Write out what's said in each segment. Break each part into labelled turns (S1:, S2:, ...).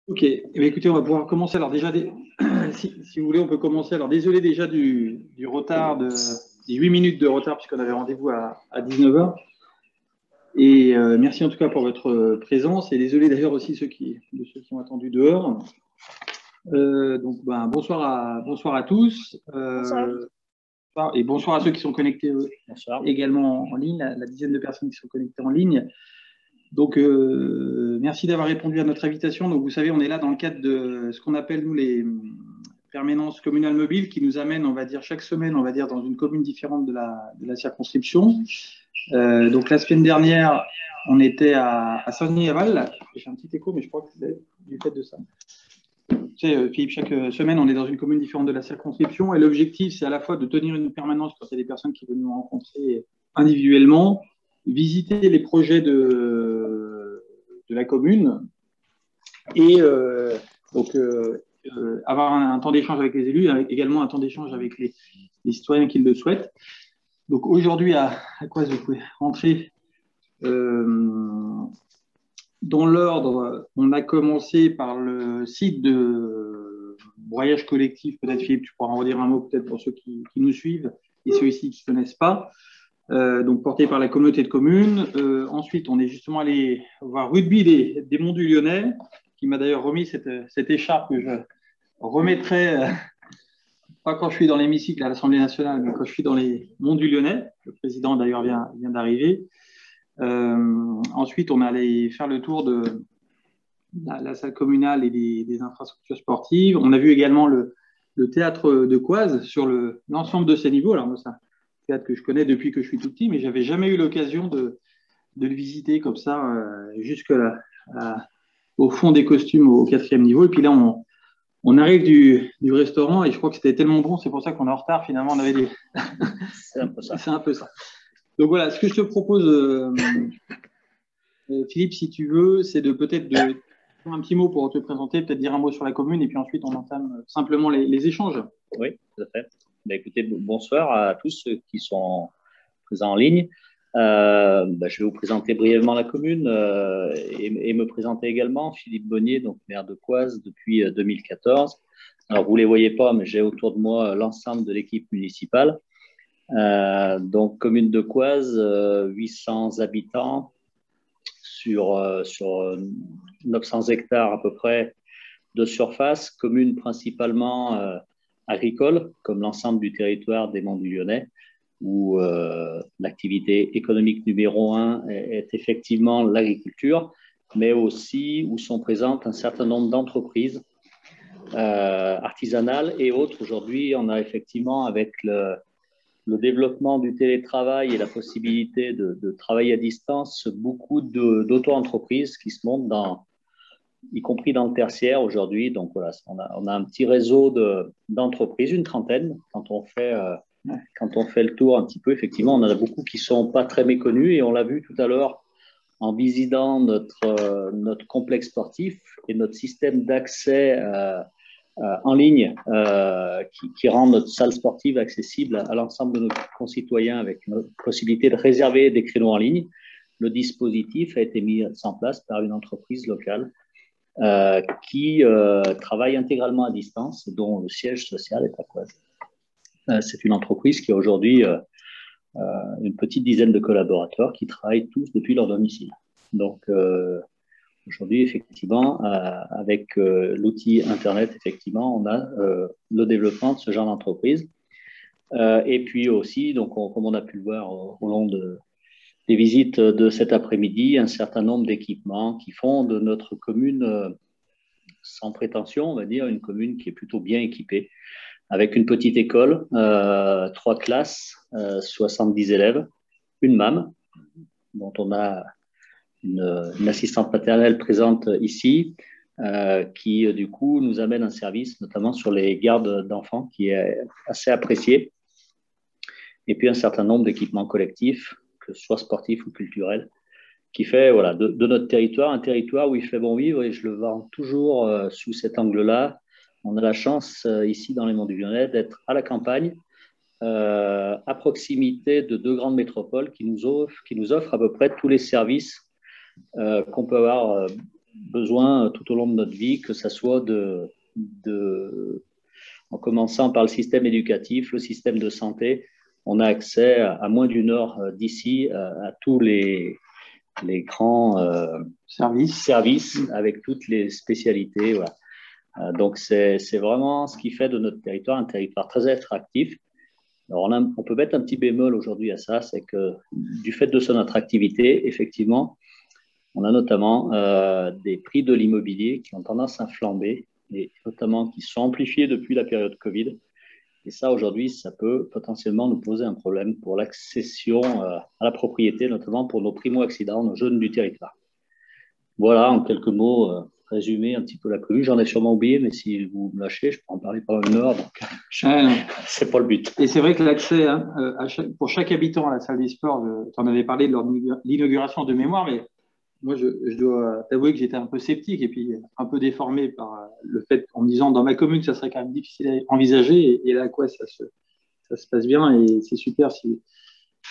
S1: Ok, eh bien, écoutez, on va pouvoir commencer. Alors déjà, si vous voulez, on peut commencer. Alors désolé déjà du retard, des 8 minutes de retard, puisqu'on avait rendez-vous à 19h. Et merci en tout cas pour votre présence. Et désolé d'ailleurs aussi de ceux qui ont attendu dehors. Donc, bonsoir à tous. Et bonsoir à ceux qui sont connectés également en ligne, la dizaine de personnes qui sont connectées en ligne. Donc, merci d'avoir répondu à notre invitation. Donc, vous savez, on est là dans le cadre de ce qu'on appelle, nous, les permanences communales mobiles qui nous amènent, on va dire, chaque semaine, on va dire, dans une commune différente de la circonscription. Donc, la semaine dernière, on était à Saint-Denis-Laval. J'ai un petit écho, mais je crois que c'est du fait de ça. Tu sais, Philippe, chaque semaine, on est dans une commune différente de la circonscription et l'objectif, c'est à la fois de tenir une permanence quand il y a des personnes qui veulent nous rencontrer individuellement, visiter les projets de la commune et avoir un temps d'échange avec les élus, avec également un temps d'échange avec les citoyens qui le souhaitent. Donc aujourd'hui, à quoi vous pouvez rentrer dans l'ordre, on a commencé par le site de broyage collectif. Peut-être, Philippe, tu pourras en redire un mot peut-être pour ceux qui nous suivent et ceux ici qui ne connaissent pas. Donc porté par la communauté de communes. Ensuite, on est justement allé voir Rugby des Monts du Lyonnais, qui m'a d'ailleurs remis cette écharpe que je remettrai, pas quand je suis dans l'hémicycle à l'Assemblée nationale, mais quand je suis dans les Monts du Lyonnais. Le président d'ailleurs vient d'arriver. Ensuite, on est allé faire le tour de la salle communale et des infrastructures sportives. On a vu également le théâtre de Coise sur l'ensemble de ses niveaux. Alors moi, c'est un théâtre que je connais depuis que je suis tout petit, mais j'avais jamais eu l'occasion de le visiter comme ça, jusque là, au fond des costumes au 4e niveau. Et puis là, on arrive du restaurant et je crois que c'était tellement bon, c'est pour ça qu'on est en retard. Finalement, on avait des…
S2: C'est un peu ça.
S1: C'est un peu ça. Donc voilà, ce que je te propose, Philippe, si tu veux, c'est de peut-être de faire un petit mot pour te présenter, peut-être dire un mot sur la commune et puis ensuite on entame simplement les échanges.
S2: Oui, tout à fait. Écoutez, bonsoir à tous ceux qui sont présents en ligne. Je vais vous présenter brièvement la commune et me présenter également. Philippe Bonnier, donc maire de Coise depuis 2014. Alors, vous ne les voyez pas, mais j'ai autour de moi l'ensemble de l'équipe municipale. Donc, commune de Coise, 800 habitants sur 900 hectares à peu près de surface, commune principalement agricole, comme l'ensemble du territoire des Monts du Lyonnais, où l'activité économique numéro 1 est effectivement l'agriculture, mais aussi où sont présentes un certain nombre d'entreprises artisanales et autres. Aujourd'hui, on a effectivement, avec le développement du télétravail et la possibilité de travailler à distance, beaucoup d'auto-entreprises qui se montent y compris dans le tertiaire aujourd'hui. Donc voilà, on a un petit réseau d'entreprises, une trentaine. Quand on fait le tour un petit peu, effectivement, on en a beaucoup qui ne sont pas très méconnus et on l'a vu tout à l'heure en visitant notre complexe sportif et notre système d'accès en ligne qui rend notre salle sportive accessible à l'ensemble de nos concitoyens avec une possibilité de réserver des créneaux en ligne. Le dispositif a été mis en place par une entreprise locale qui travaille intégralement à distance, dont le siège social est à Coise. C'est une entreprise qui a aujourd'hui une petite dizaine de collaborateurs qui travaillent tous depuis leur domicile. Donc, aujourd'hui, effectivement, avec l'outil Internet, effectivement, on a le développement de ce genre d'entreprise. Et puis aussi, donc, comme on a pu le voir au long des visites de cet après-midi, un certain nombre d'équipements qui font de notre commune, sans prétention, on va dire, une commune qui est plutôt bien équipée, avec une petite école, 3 classes, 70 élèves, une MAM, dont on a une assistante maternelle présente ici, qui du coup nous amène un service, notamment sur les gardes d'enfants, qui est assez apprécié. Et puis un certain nombre d'équipements collectifs, que ce soit sportifs ou culturels, qui fait voilà, de notre territoire un territoire où il fait bon vivre, et je le vends toujours sous cet angle-là. On a la chance ici dans les Monts du Lyonnais d'être à la campagne, à proximité de 2 grandes métropoles qui nous offrent à peu près tous les services qu'on peut avoir besoin tout au long de notre vie, que ce soit en commençant par le système éducatif, le système de santé. On a accès à moins d'une heure d'ici à tous les grands services avec toutes les spécialités. Voilà. Donc, c'est vraiment ce qui fait de notre territoire un territoire très attractif. Alors, on peut mettre un petit bémol aujourd'hui à ça, c'est que du fait de son attractivité, effectivement, on a notamment des prix de l'immobilier qui ont tendance à flamber, et notamment qui sont amplifiés depuis la période Covid. Et ça, aujourd'hui, ça peut potentiellement nous poser un problème pour l'accession à la propriété, notamment pour nos primo-accédants, nos jeunes du territoire. Voilà, en quelques mots, résumer un petit peu la commune. J'en ai sûrement oublié, mais si vous me lâchez, je peux en parler pendant une heure. Donc, c'est pas le but.
S1: Et c'est vrai que l'accès pour chaque habitant à la salle des sports, tu en avais parlé lors de l'inauguration de mémoire, mais moi, je dois t'avouer que j'étais un peu sceptique et puis un peu déformé par le fait, en me disant, dans ma commune, ça serait quand même difficile à envisager. Et là, quoi, ça se passe bien et c'est super si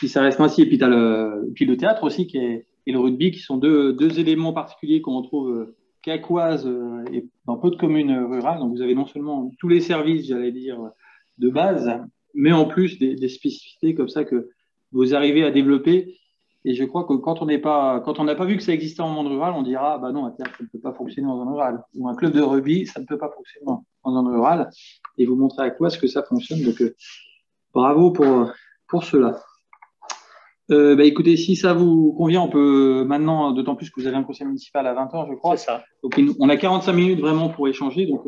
S1: ça reste ainsi. Et puis, tu as le théâtre aussi et le rugby qui sont deux éléments particuliers qu'on retrouve qu'à Coise et dans peu de communes rurales. Donc, vous avez non seulement tous les services, j'allais dire, de base, mais en plus des spécificités comme ça que vous arrivez à développer. Et je crois que quand on n'a pas vu que ça existait en monde rural, on dira, bah non, un théâtre, ça ne peut pas fonctionner dans un rural. Ou un club de rugby, ça ne peut pas fonctionner dans un rural. Et vous montrez à quoi ce que ça fonctionne. Donc, bravo pour cela. Écoutez, si ça vous convient, on peut maintenant, d'autant plus que vous avez un conseil municipal à 20h, je crois.
S2: C'est ça.
S1: Donc, on a 45 minutes vraiment pour échanger. Donc,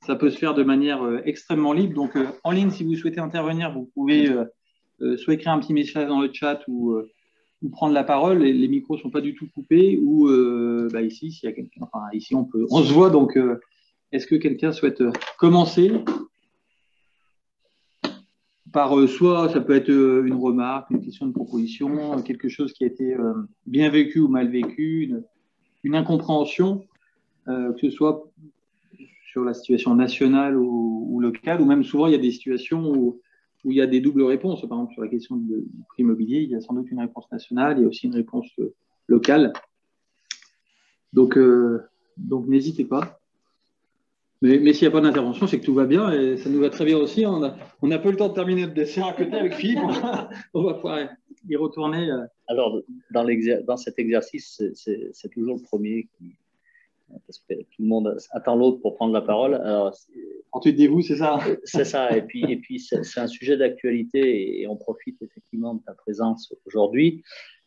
S1: ça peut se faire de manière extrêmement libre. Donc, en ligne, si vous souhaitez intervenir, vous pouvez soit écrire un petit message dans le chat ou prendre la parole. Les micros ne sont pas du tout coupés. Ou ici, s'il y a quelqu'un, enfin, ici, on se voit. Donc, est-ce que quelqu'un souhaite commencer par soit ça peut être une remarque, une question de proposition, quelque chose qui a été bien vécu ou mal vécu, une incompréhension, que ce soit sur la situation nationale ou locale, ou même souvent il y a des situations où il y a des doubles réponses. Par exemple, sur la question du prix immobilier, il y a sans doute une réponse nationale, il y a aussi une réponse locale. Donc n'hésitez pas. Mais s'il n'y a pas d'intervention, c'est que tout va bien et ça nous va très bien aussi. On a peu le temps de terminer notre dessert à côté avec Philippe. On va pouvoir y retourner.
S2: Alors, dans cet exercice, c'est toujours le premier parce que tout le monde attend l'autre pour prendre la parole. Alors,
S1: Entendu-vous, c'est ça?
S2: C'est ça. Et puis c'est un sujet d'actualité et on profite effectivement de ta présence aujourd'hui.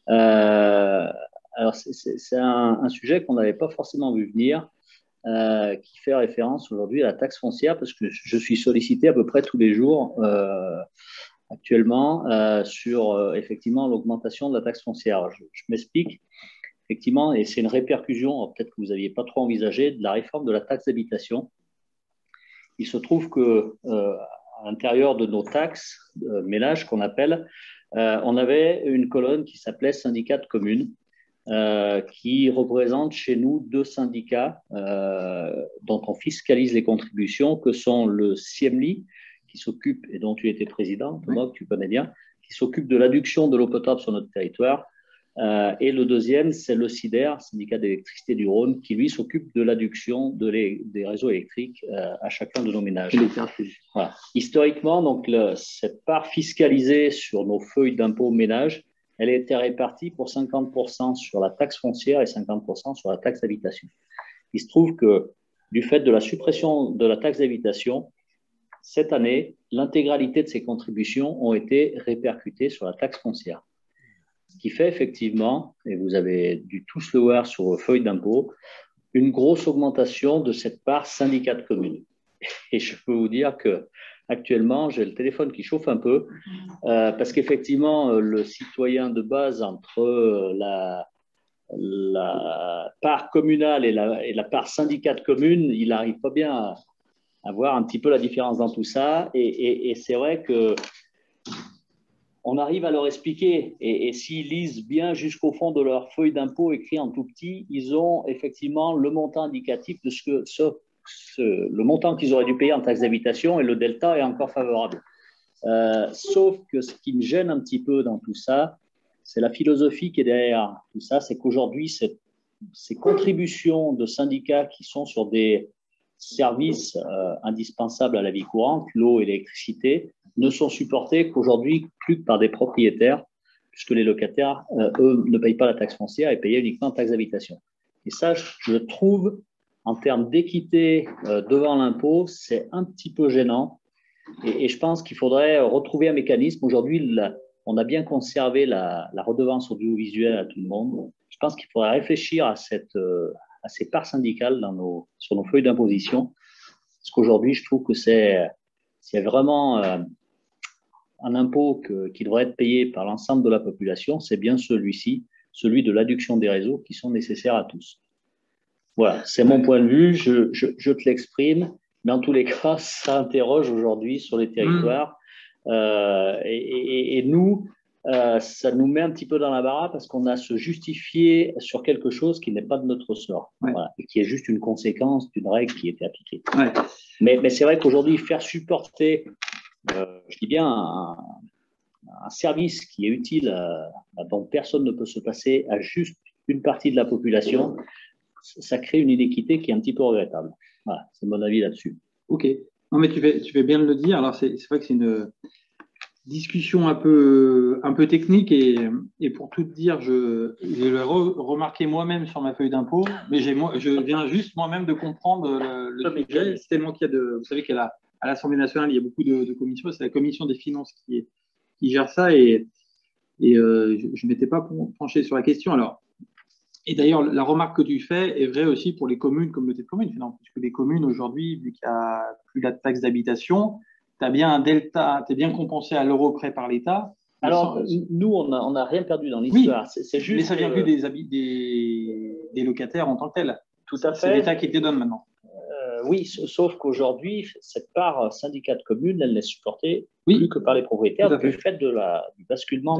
S2: Alors, c'est un sujet qu'on n'avait pas forcément vu venir. Qui fait référence aujourd'hui à la taxe foncière, parce que je suis sollicité à peu près tous les jours actuellement sur effectivement l'augmentation de la taxe foncière. Je m'explique, effectivement, et c'est une répercussion, peut-être que vous n'aviez pas trop envisagé, de la réforme de la taxe d'habitation. Il se trouve qu'à l'intérieur de nos taxes ménages qu'on appelle, on avait une colonne qui s'appelait syndicat de communes, qui représente chez nous deux syndicats dont on fiscalise les contributions, que sont le CIEMLI, qui s'occupe, et dont tu étais président, Thomas, que tu connais bien, qui s'occupe de l'adduction de l'eau potable sur notre territoire. Et le deuxième, c'est le SIDER, syndicat d'électricité du Rhône, qui lui s'occupe de l'adduction des réseaux électriques à chacun de nos ménages. Voilà. Historiquement, donc, cette part fiscalisée sur nos feuilles d'impôt ménages, elle était répartie pour 50% sur la taxe foncière et 50% sur la taxe d'habitation. Il se trouve que du fait de la suppression de la taxe d'habitation, cette année, l'intégralité de ces contributions ont été répercutées sur la taxe foncière. Ce qui fait effectivement, et vous avez dû tous le voir sur vos feuilles d'impôt, une grosse augmentation de cette part syndicat de communes. Et je peux vous dire que actuellement, j'ai le téléphone qui chauffe un peu parce qu'effectivement, le citoyen de base entre la part communale et la part syndicat de communes, il n'arrive pas bien à voir un petit peu la différence dans tout ça. Et c'est vrai que on arrive à leur expliquer, et s'ils lisent bien jusqu'au fond de leur feuille d'impôt écrit en tout petit, ils ont effectivement le montant indicatif de le montant qu'ils auraient dû payer en taxe d'habitation, et le delta est encore favorable. Sauf que ce qui me gêne un petit peu dans tout ça, c'est la philosophie qui est derrière tout ça, c'est qu'aujourd'hui, ces contributions de syndicats qui sont sur des services indispensables à la vie courante, l'eau et l'électricité, ne sont supportées qu'aujourd'hui plus que par des propriétaires, puisque les locataires, eux, ne payent pas la taxe foncière et payent uniquement la taxe d'habitation. Et ça, je trouve, en termes d'équité devant l'impôt, c'est un petit peu gênant. Et je pense qu'il faudrait retrouver un mécanisme. Aujourd'hui, on a bien conservé la redevance audiovisuelle à tout le monde. Je pense qu'il faudrait réfléchir à ces parts syndicales sur nos feuilles d'imposition. Parce qu'aujourd'hui, je trouve que c'est vraiment un impôt qui devrait être payé par l'ensemble de la population, c'est bien celui-ci, celui de l'adduction des réseaux qui sont nécessaires à tous. Voilà, c'est mon point de vue, je te l'exprime, mais en tous les cas, ça interroge aujourd'hui sur les territoires. Et nous, ça nous met un petit peu dans la barre parce qu'on a à se justifier sur quelque chose qui n'est pas de notre sort, voilà, et qui est juste une conséquence d'une règle qui était appliquée.
S1: Ouais.
S2: Mais c'est vrai qu'aujourd'hui, faire supporter, je dis bien, un service qui est utile, dont personne ne peut se passer, à juste une partie de la population, ça crée une inéquité qui est un petit peu regrettable. Voilà, c'est mon avis là-dessus.
S1: Ok. Non, mais tu fais bien de le dire. Alors, c'est vrai que c'est une discussion un peu technique et pour tout te dire, je l'ai remarqué moi-même sur ma feuille d'impôt, mais je viens juste moi-même de comprendre le sujet. C'est tellement qu'il y a vous savez qu'à l'Assemblée nationale, il y a beaucoup de commissions. C'est la commission des finances qui gère ça et je ne m'étais pas penché sur la question. Alors, et d'ailleurs, la remarque que tu fais est vraie aussi pour les communes, communautés de communes, finalement, puisque les communes aujourd'hui, vu qu'il n'y a plus la taxe d'habitation, tu as bien un delta, tu es bien compensé à l'euro près par l'État.
S2: Alors, nous, on n'a rien perdu dans l'histoire.
S1: Oui,
S2: c'est juste
S1: mais ça vient plus des locataires en tant que tels.
S2: Tout à fait.
S1: C'est l'État qui te donne maintenant.
S2: Oui, sauf qu'aujourd'hui, cette part syndicat de communes, elle n'est supportée plus que par les propriétaires du fait du basculement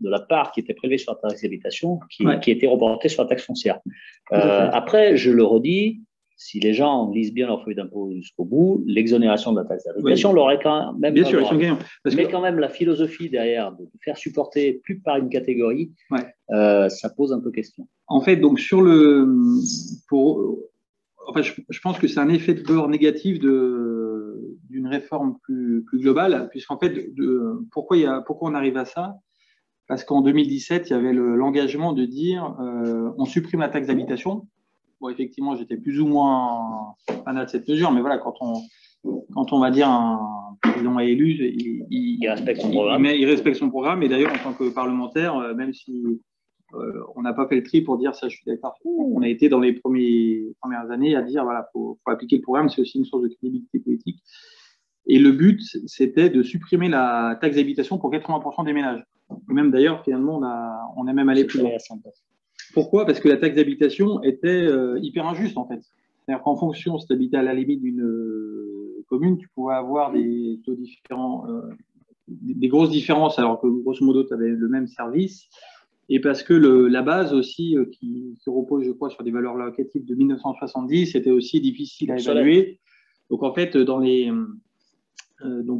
S2: de la part qui était prélevée sur la taxe d'habitation qui était reportée sur la taxe foncière. Après, je le redis, si les gens lisent bien leur feuille d'impôt jusqu'au bout, l'exonération de la taxe d'habitation l'aurait quand même.
S1: Bien sûr, ils sont gagnants.
S2: Mais quand même, la philosophie derrière de faire supporter plus par une catégorie, ça pose un peu question.
S1: En fait, donc enfin, je pense que c'est un effet de bord négatif d'une réforme plus globale, puisqu'en fait, pourquoi on arrive à ça? Parce qu'en 2017, il y avait l'engagement de dire on supprime la taxe d'habitation. Bon, effectivement, j'étais plus ou moins fanat de cette mesure, mais voilà, quand on va dire un président est élu, il respecte son programme. Il respecte son programme, et d'ailleurs, en tant que parlementaire, même si on n'a pas fait le tri pour dire ça, je suis d'accord. On a été dans les premières années à dire voilà, faut appliquer le programme, c'est aussi une source de crédibilité politique. Et le but, c'était de supprimer la taxe d'habitation pour 80% des ménages. Et même d'ailleurs, finalement, on a même allé plus loin. Pourquoi? Parce que la taxe d'habitation était hyper injuste, en fait. C'est-à-dire qu'en fonction, si tu habitais à la limite d'une commune, tu pouvais avoir des taux différents, des grosses différences, alors que grosso modo, tu avais le même service. Et parce que la base aussi, qui repose, je crois, sur des valeurs locatives de 1970, c'était aussi difficile à évaluer. Donc, en fait, donc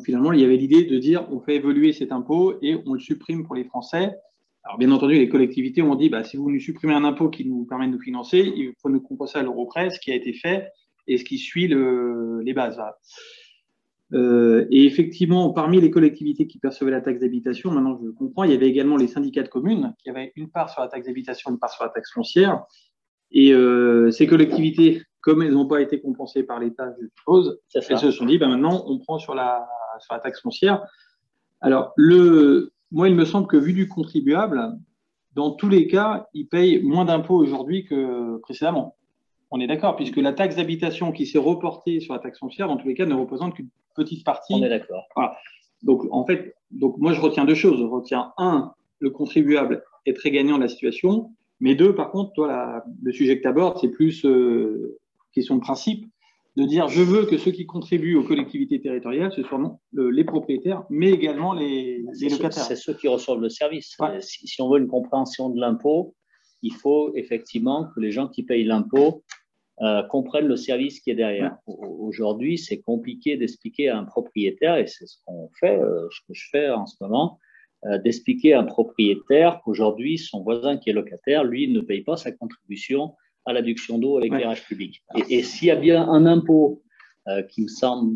S1: finalement, il y avait l'idée de dire on fait évoluer cet impôt et on le supprime pour les Français. Alors, bien entendu, les collectivités ont dit si vous nous supprimez un impôt qui nous permet de nous financer, il faut nous compenser à l'euro près, ce qui a été fait et ce qui suit les bases. Et effectivement, parmi les collectivités qui percevaient la taxe d'habitation, maintenant je comprends, il y avait également les syndicats de communes qui avaient une part sur la taxe d'habitation, une part sur la taxe foncière. Et ces collectivités, comme elles n'ont pas été compensées par l'État, je suppose, elles se sont dit maintenant on prend sur la taxe foncière. Alors, moi, il me semble que vu du contribuable, dans tous les cas, il paye moins d'impôts aujourd'hui que précédemment. On est d'accord, puisque la taxe d'habitation qui s'est reportée sur la taxe foncière, dans tous les cas, ne représente qu'une petite partie.
S2: On est d'accord.
S1: Voilà. Donc, en fait, moi, je retiens deux choses. Je retiens, un, le contribuable est très gagnant de la situation, mais deux, par contre, toi, le sujet que tu abordes, c'est plus question de principe, de dire je veux que ceux qui contribuent aux collectivités territoriales, ce soient non les propriétaires, mais également les locataires.
S2: C'est ceux qui reçoivent le service. Si on veut une compréhension de l'impôt, il faut effectivement que les gens qui payent l'impôt comprennent le service qui est derrière. Aujourd'hui, c'est compliqué d'expliquer à un propriétaire, et c'est ce qu'on fait, ce que je fais en ce moment, d'expliquer à un propriétaire qu'aujourd'hui, son voisin qui est locataire, lui, ne paye pas sa contribution à l'adduction d'eau à l'éclairage public. Et s'il y a bien un impôt qui me semble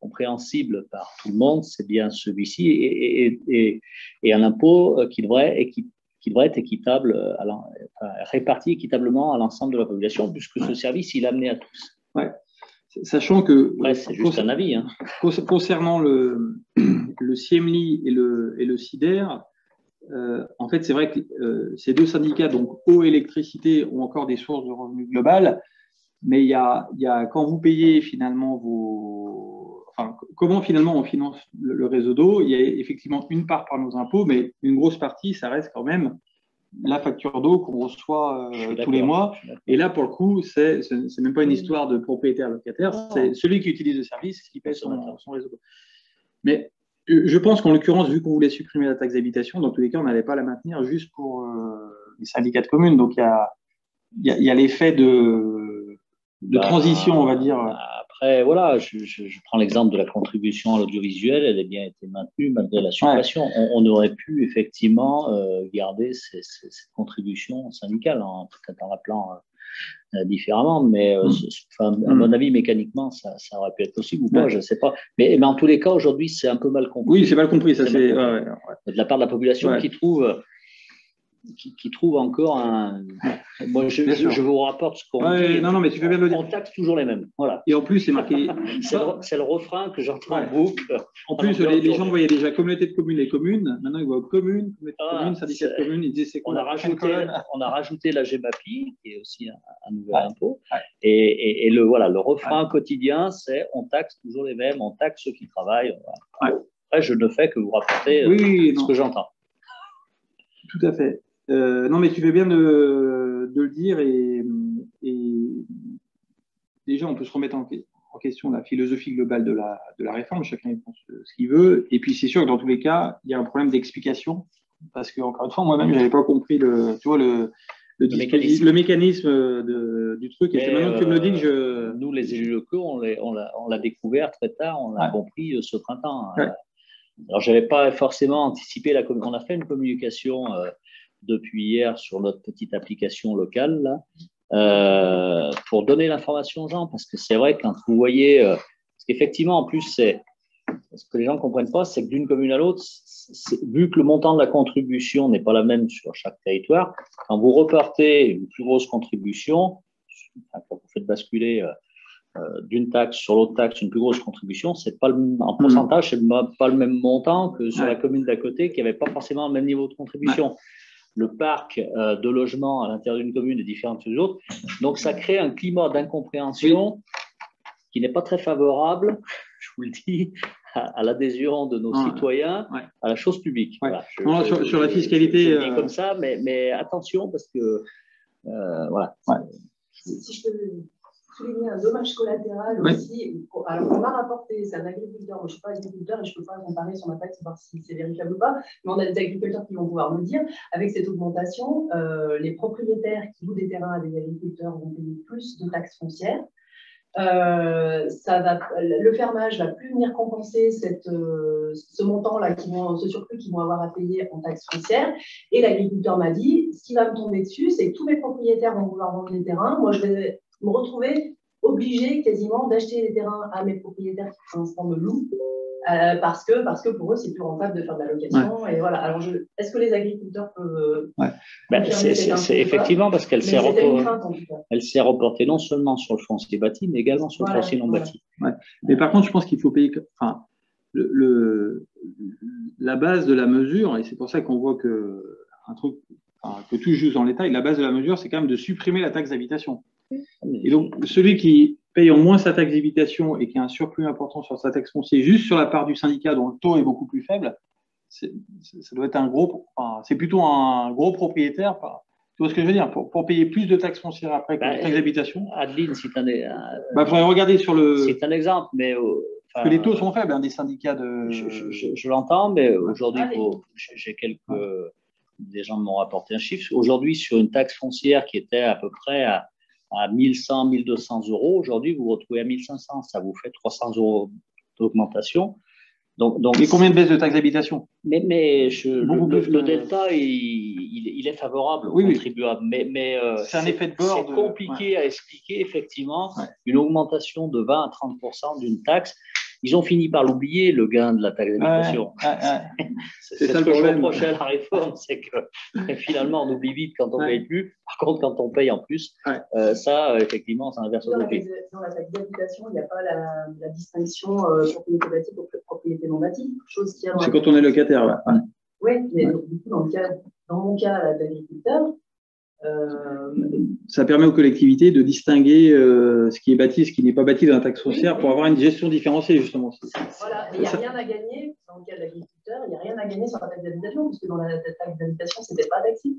S2: compréhensible par tout le monde, c'est bien celui-ci, et un impôt qui devrait être équitable, réparti équitablement à l'ensemble de la population, puisque ce service, il est amené à tous.
S1: Ouais. Sachant que…
S2: Après, c'est juste un avis. Hein.
S1: Concernant le CIEMLI et le CIDER, en fait, c'est vrai que ces deux syndicats, donc eau et électricité, ont encore des sources de revenus globales, mais il y a quand vous payez finalement comment finalement on finance le réseau d'eau, il y a effectivement une part par nos impôts, mais une grosse partie, ça reste quand même la facture d'eau qu'on reçoit tous les mois. Et là, pour le coup, c'est même pas une histoire de propriétaire-locataire, c'est celui qui utilise le service qui paie son réseau d'eau. Mais je pense qu'en l'occurrence, vu qu'on voulait supprimer la taxe d'habitation, dans tous les cas, on n'allait pas la maintenir juste pour les syndicats de communes. Donc, il y a l'effet de transition, on va dire.
S2: Après, voilà, je prends l'exemple de la contribution à l'audiovisuel, elle a bien été maintenue malgré la suppression. Ouais. On aurait pu effectivement garder cette contribution syndicale, en tout cas en l'appelant différemment, mais à mon avis, mécaniquement, ça aurait pu être possible ou pas, je ne sais pas. Mais en tous les cas, aujourd'hui, c'est un peu mal compris.
S1: Oui, c'est mal compris. Ça, c'est
S2: de la part de la population qui trouve encore un… Moi, je vous rapporte ce qu'on dit.
S1: Non, mais tu fais bien de le dire.
S2: On taxe toujours les mêmes. Voilà.
S1: Et en plus, c'est marqué…
S2: c'est le refrain que j'entends en boucle.
S1: En plus, les gens voyaient déjà communauté de communes, les communes. Maintenant, ils voient communes, communauté de communes, syndicat de communes. Ils disaient, c'est quoi
S2: on a rajouté la GEMAPI, qui est aussi un nouvel impôt. Ouais. Et le refrain quotidien, c'est on taxe toujours les mêmes, on taxe ceux qui travaillent. Voilà. Après, je ne fais que vous rapporter ce que j'entends.
S1: Tout à fait. Non, mais tu fais bien de le dire et déjà, on peut se remettre en question la philosophie globale de la réforme. Chacun pense ce qu'il veut. Et puis, c'est sûr que dans tous les cas, il y a un problème d'explication parce que, encore une fois, moi-même, je n'avais pas compris le mécanisme du truc. Et c'est maintenant que tu me le dis que je…
S2: Nous, les élus locaux, on l'a découvert très tard, on l'a compris ce printemps. Ouais. Alors, je n'avais pas forcément anticipé on a fait une communication depuis hier sur notre petite application locale là, pour donner l'information aux gens, parce que c'est vrai que quand vous voyez, parce qu'effectivement en plus ce que les gens ne comprennent pas, c'est que d'une commune à l'autre, vu que le montant de la contribution n'est pas la même sur chaque territoire, quand vous repartez une plus grosse contribution, quand vous faites basculer d'une taxe sur l'autre taxe, une plus grosse contribution, c'est pas en pourcentage, c'est pas le même montant que sur la commune d'à côté qui n'avait pas forcément le même niveau de contribution. Ouais. Le parc de logement à l'intérieur d'une commune est différent des autres. Donc, ça crée un climat d'incompréhension qui n'est pas très favorable, je vous le dis, à l'adhésion de nos citoyens à la chose publique.
S1: Ouais. Voilà. Sur la fiscalité…
S2: Je dis comme ça, mais attention, parce que… voilà.
S3: Ouais. Si je peux souligner un dommage collatéral aussi. Alors, on m'a rapporté, c'est un agriculteur, moi je ne suis pas agriculteur et je ne peux pas comparer sur ma taxe pour voir si c'est vérifiable ou pas, mais on a des agriculteurs qui vont pouvoir nous dire, avec cette augmentation, les propriétaires qui louent des terrains à des agriculteurs vont payer plus de taxes foncières. Le fermage ne va plus venir compenser ce montant-là, ce surplus qu'ils vont avoir à payer en taxes foncières. Et l'agriculteur m'a dit, ce qui va me tomber dessus, c'est que tous mes propriétaires vont vouloir vendre les terrains. Moi, je vais me retrouver obligée quasiment d'acheter les terrains à mes propriétaires qui pour l'instant me louent, parce que pour eux, c'est plus rentable de faire de la location. Ouais. Et voilà. Alors, est-ce que les agriculteurs peuvent…
S2: c'est effectivement parce qu'elle s'est reportée non seulement sur le foncier bâti, mais également sur le foncier non bâti.
S1: Ouais. Mais par contre, je pense qu'il faut payer… Enfin, la base de la mesure, et c'est pour ça qu'on voit que tout juste dans l'état, et la base de la mesure, c'est quand même de supprimer la taxe d'habitation. Et donc, celui qui paye en moins sa taxe d'habitation et qui a un surplus important sur sa taxe foncière, juste sur la part du syndicat dont le taux est beaucoup plus faible, ça doit être c'est plutôt un gros propriétaire. Tu vois ce que je veux dire, pour payer plus de taxes foncières après que de taxes d'habitation.
S2: Adeline, si tu en es…
S1: faudrait regarder sur le…
S2: C'est un exemple, mais…
S1: parce que les taux sont faibles, des syndicats de…
S2: Je l'entends, mais aujourd'hui, j'ai des gens m'ont rapporté un chiffre. Aujourd'hui, sur une taxe foncière qui était à peu près à 1100, 1200 euros, aujourd'hui, vous vous retrouvez à 1500. Ça vous fait 300 euros d'augmentation.
S1: Et combien de baisse de taxe d'habitation?
S2: Le delta, il est favorable aux contribuables. Mais
S1: c'est un effet de bord.
S2: C'est compliqué à expliquer, effectivement, une augmentation de 20 à 30% d'une taxe. Ils ont fini par l'oublier, le gain de la taxe d'habitation. C'est ce que je reprochais à la réforme, c'est que finalement, on oublie vite quand on ne paye plus. Par contre, quand on paye en plus, ça, effectivement, c'est inverse au côté.
S3: Dans la taxe d'habitation, il n'y a pas la distinction propriété bâtie ou propriété non bâtie.
S1: C'est quand on est locataire, là.
S3: Oui, mais du coup, dans mon cas d'agriculteur,
S1: ça permet aux collectivités de distinguer ce qui est bâti et ce qui n'est pas bâti dans la taxe foncière pour avoir une gestion différenciée, justement.
S3: Voilà, mais il n'y a rien à gagner, dans le cas de l'agriculteur, il n'y a rien à gagner sur la taxe d'habitation, puisque dans la taxe d'habitation, ce n'était pas taxé,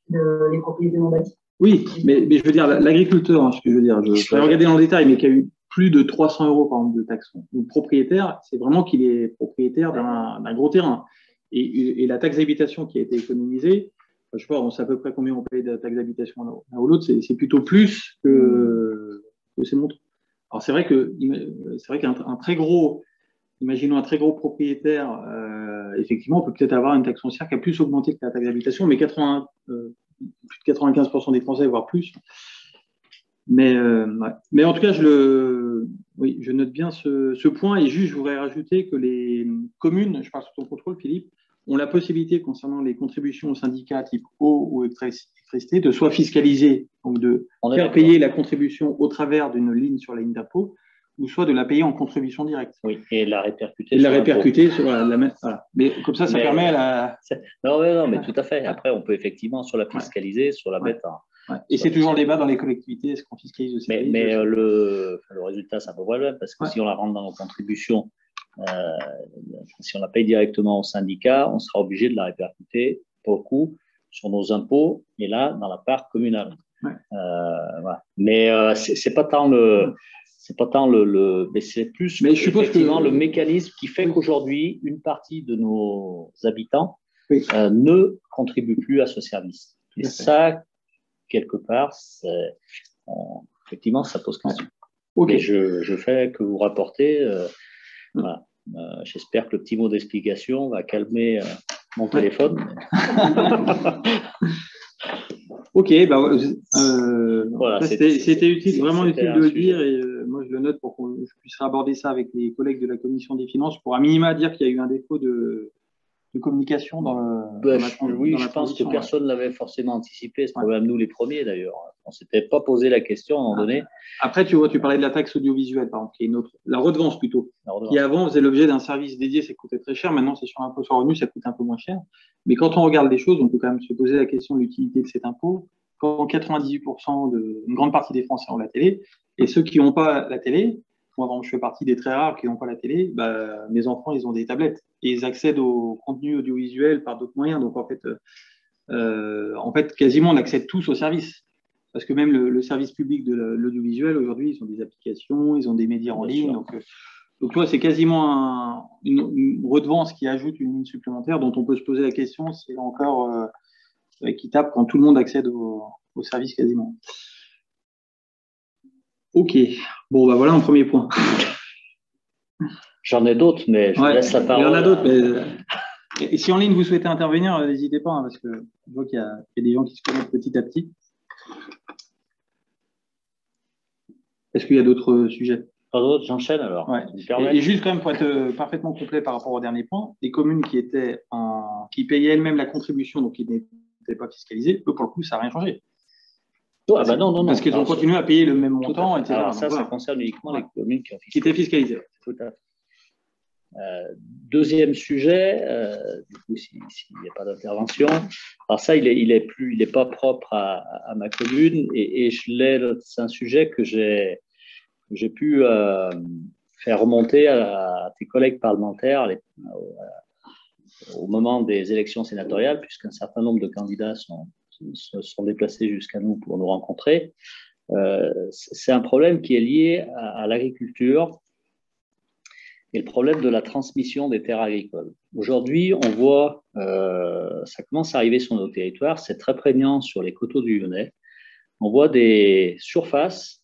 S3: les propriétés non bâties.
S1: Oui, mais je veux dire, l'agriculteur, ce que je veux dire, je vais regarder dans le détail, mais qui a eu plus de 300 € par exemple de taxe. Le propriétaire, c'est vraiment qu'il est propriétaire d'un gros terrain. Et la taxe d'habitation qui a été économisée, je sais pas, on sait à peu près combien on paye de taxe d'habitation l'un ou l'autre, c'est plutôt plus que ces montants. Alors c'est vrai qu'un très gros, imaginons un très gros propriétaire, effectivement, on peut peut-être avoir une taxe foncière qui a plus augmenté que la taxe d'habitation, mais plus de 95% des Français, voire plus. Mais en tout cas, je note bien ce point. Et juste, je voudrais rajouter que les communes, je parle sous ton contrôle, Philippe, ont la possibilité, concernant les contributions aux syndicats type eau ou électricité, de soit fiscaliser, donc de faire payer la contribution au travers d'une ligne sur la ligne d'impôt, ou soit de la payer en contribution directe.
S2: Oui, et la répercuter.
S1: Et la répercuter sur voilà. Mais comme ça permet à la…
S2: Non, mais tout à fait. Après, on peut effectivement soit la fiscaliser, soit la mettre en…
S1: Et c'est toujours le débat dans les collectivités, est-ce qu'on fiscalise aussi?
S2: Mais le résultat, c'est un peu problème, parce que si on la rentre dans nos contributions, si on la paye directement au syndicat, on sera obligé de la répercuter, pour le coup, sur nos impôts, et là, dans la part communale. Voilà. Mais c'est pas tant le… mais c'est plus effectivement le mécanisme qui fait qu'aujourd'hui, une partie de nos habitants ne contribue plus à ce service. Et ça, quelque part, effectivement, ça pose question. Et je fais que vous rapportez. Voilà. J'espère que le petit mot d'explication va calmer mon téléphone.
S1: Ok, voilà, c'était utile, vraiment utile de le dire, et moi je le note pour que je puisse aborder ça avec les collègues de la commission des finances pour à minima dire qu'il y a eu un défaut de communication dans le.
S2: Oui, je pense que personne ne l'avait forcément anticipé, ce problème, nous les premiers d'ailleurs. On ne s'était pas posé la question à un moment donné.
S1: Après, tu vois, tu parlais de la taxe audiovisuelle, par exemple, qui est une autre, la redevance plutôt, qui avant faisait l'objet d'un service dédié, ça coûtait très cher. Maintenant, c'est sur l'impôt sur le revenu, ça coûte un peu moins cher. Mais quand on regarde les choses, on peut quand même se poser la question de l'utilité de cet impôt. Quand 98% une grande partie des Français ont la télé, et ceux qui n'ont pas la télé, moi, je fais partie des très rares qui n'ont pas la télé, mes enfants, ils ont des tablettes et ils accèdent au contenu audiovisuel par d'autres moyens. Donc, en fait, quasiment, on accède tous au service. Parce que même le service public de l'audiovisuel, aujourd'hui, ils ont des applications, ils ont des médias en ligne. Donc, tu vois, c'est quasiment une redevance qui ajoute une ligne supplémentaire dont on peut se poser la question si c'est encore équitable quand tout le monde accède au service quasiment. Ok, bon, voilà un premier point.
S2: J'en ai d'autres, mais je vous laisse la parole.
S1: Il y en a d'autres, mais et si en ligne vous souhaitez intervenir, n'hésitez pas, parce que je vois qu'il y a des gens qui se connectent petit à petit. Est-ce qu'il y a d'autres sujets?
S2: Pas d'autres, j'enchaîne alors.
S1: Et juste quand même pour être parfaitement complet par rapport au dernier point, les communes qui payaient elles-mêmes la contribution, donc qui n'étaient pas fiscalisées, eux pour le coup, ça n'a rien changé.
S2: Non.
S1: Parce qu'elles ont continué à payer le même montant, etc.
S2: Alors ça concerne uniquement les communes qui
S1: étaient fiscalisées.
S2: Tout à fait. Deuxième sujet, du coup, s'il n'y a pas d'intervention, alors ça, il est pas propre à ma commune, et c'est un sujet que j'ai pu faire remonter à tes collègues parlementaires au moment des élections sénatoriales, puisqu'un certain nombre de candidats se sont déplacés jusqu'à nous pour nous rencontrer. C'est un problème qui est lié à l'agriculture et le problème de la transmission des terres agricoles. Aujourd'hui, on voit, ça commence à arriver sur nos territoires, c'est très prégnant sur les coteaux du Lyonnais. On voit des surfaces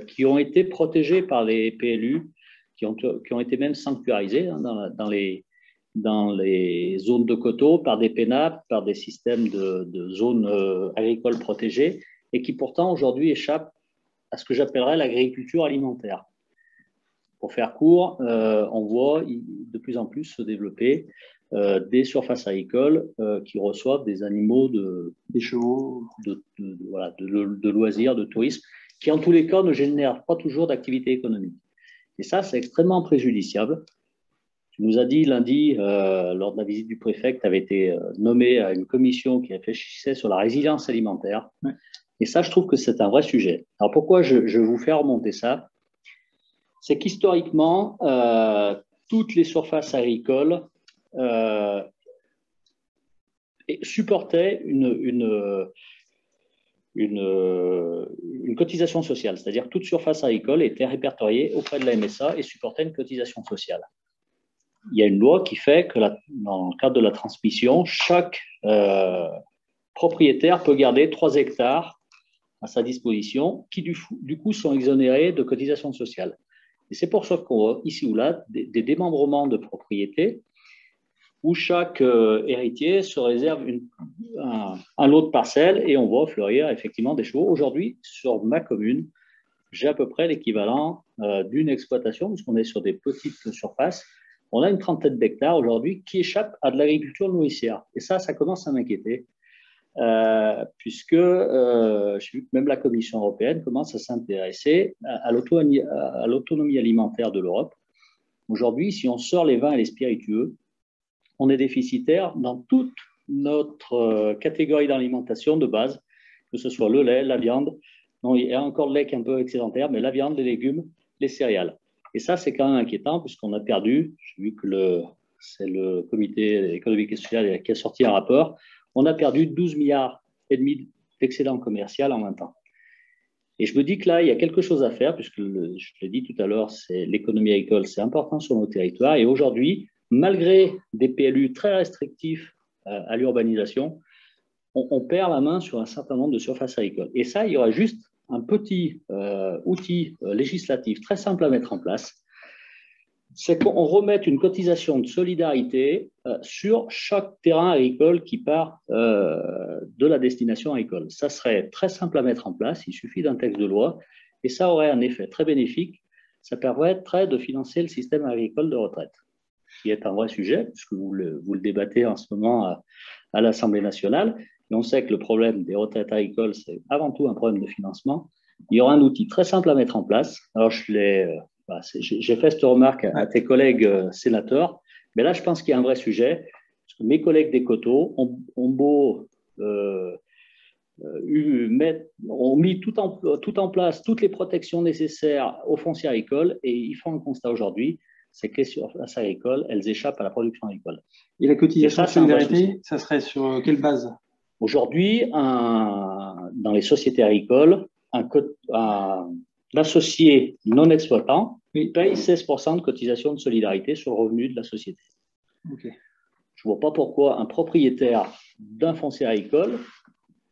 S2: qui ont été protégées par les PLU, qui ont été même sanctuarisés hein, dans les zones de coteaux par des PENAP, par des systèmes de zones agricoles protégées, et qui pourtant aujourd'hui échappent à ce que j'appellerais l'agriculture alimentaire. Pour faire court, on voit de plus en plus se développer des surfaces agricoles qui reçoivent des animaux
S1: des chevaux,
S2: de loisirs, de tourisme, qui en tous les cas ne génèrent pas toujours d'activité économique. Et ça, c'est extrêmement préjudiciable. Tu nous as dit lundi, lors de la visite du préfet, que tu avais été nommé à une commission qui réfléchissait sur la résilience alimentaire. Ouais. Et ça, je trouve que c'est un vrai sujet. Alors pourquoi je vous fais remonter ça? C'est qu'historiquement, toutes les surfaces agricoles supportaient une cotisation sociale, c'est-à-dire que toute surface agricole était répertoriée auprès de la MSA et supportait une cotisation sociale. Il y a une loi qui fait que dans le cadre de la transmission, chaque propriétaire peut garder 3 hectares à sa disposition qui, du coup, sont exonérés de cotisation sociale. Et c'est pour ça qu'on voit ici ou là des démembrements de propriétés où chaque héritier se réserve un lot de parcelles et on voit fleurir effectivement des chevaux. Aujourd'hui, sur ma commune, j'ai à peu près l'équivalent d'une exploitation, puisqu'on est sur des petites surfaces. On a une trentaine d'hectares aujourd'hui qui échappent à de l'agriculture nourricière. Et ça commence à m'inquiéter, puisque j'ai vu que même la Commission européenne commence à s'intéresser à l'autonomie alimentaire de l'Europe. Aujourd'hui, si on sort les vins et les spiritueux, on est déficitaire dans toute notre catégorie d'alimentation de base, que ce soit le lait, la viande. Non, il y a encore le lait qui est un peu excédentaire, mais la viande, les légumes, les céréales. Et ça, c'est quand même inquiétant, puisqu'on a perdu, j'ai vu que c'est le comité économique et social qui a sorti un rapport, on a perdu 12,5 milliards d'excédent commercial en 20 ans. Et je me dis que là, il y a quelque chose à faire, puisque je l'ai dit tout à l'heure, l'économie agricole, c'est important sur nos territoires. Et aujourd'hui, malgré des PLU très restrictifs à l'urbanisation, on perd la main sur un certain nombre de surfaces agricoles. Et ça, il y aura juste un petit outil législatif très simple à mettre en place, c'est qu'on remette une cotisation de solidarité sur chaque terrain agricole qui part de la destination agricole. Ça serait très simple à mettre en place, il suffit d'un texte de loi, et ça aurait un effet très bénéfique. Ça permettrait de financer le système agricole de retraite, qui est un vrai sujet, puisque vous le débattez en ce moment à l'Assemblée nationale. Et on sait que le problème des retraites agricoles, c'est avant tout un problème de financement. Il y aura un outil très simple à mettre en place. Alors, j'ai fait cette remarque à tes collègues sénateurs, mais là, je pense qu'il y a un vrai sujet. Parce que mes collègues des coteaux ont mis tout en place toutes les protections nécessaires aux fonciers agricoles, et ils font un constat aujourd'hui, c'est que les surfaces agricoles, elles échappent à la production agricole.
S1: Et la cotisation de solidarité, ça serait sur quelle base?
S2: Aujourd'hui, dans les sociétés agricoles, l'associé non exploitant paye 16% de cotisation de solidarité sur le revenu de la société. Okay. Je ne vois pas pourquoi un propriétaire d'un foncier agricole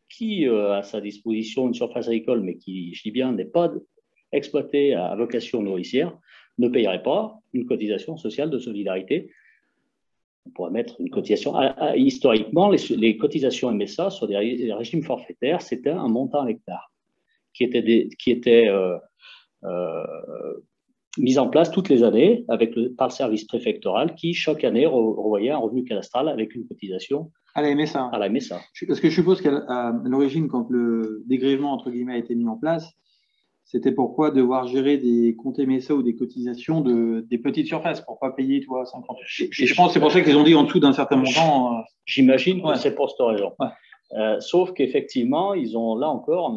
S2: qui a à sa disposition une surface agricole, mais qui, je dis bien, n'est pas exploitée à vocation nourricière, ne payerait pas une cotisation sociale de solidarité. On pourrait mettre une cotisation. Historiquement, les cotisations MSA sur des régimes forfaitaires, c'était un montant à l'hectare qui était mis en place toutes les années par le service préfectoral qui, chaque année, revoyait un revenu cadastral avec une cotisation
S1: à la MSA.
S2: À la MSA.
S1: Parce que je suppose qu'à l'origine, quand le dégrèvement, entre guillemets, a été mis en place, c'était pourquoi devoir gérer des comptes MSA ou des cotisations des petites surfaces pour ne pas payer, tu vois, 50. Je pense que c'est pour ça qu'ils ont dit en dessous d'un certain montant.
S2: J'imagine que c'est pour cette raison. Ouais. Sauf qu'effectivement, là encore,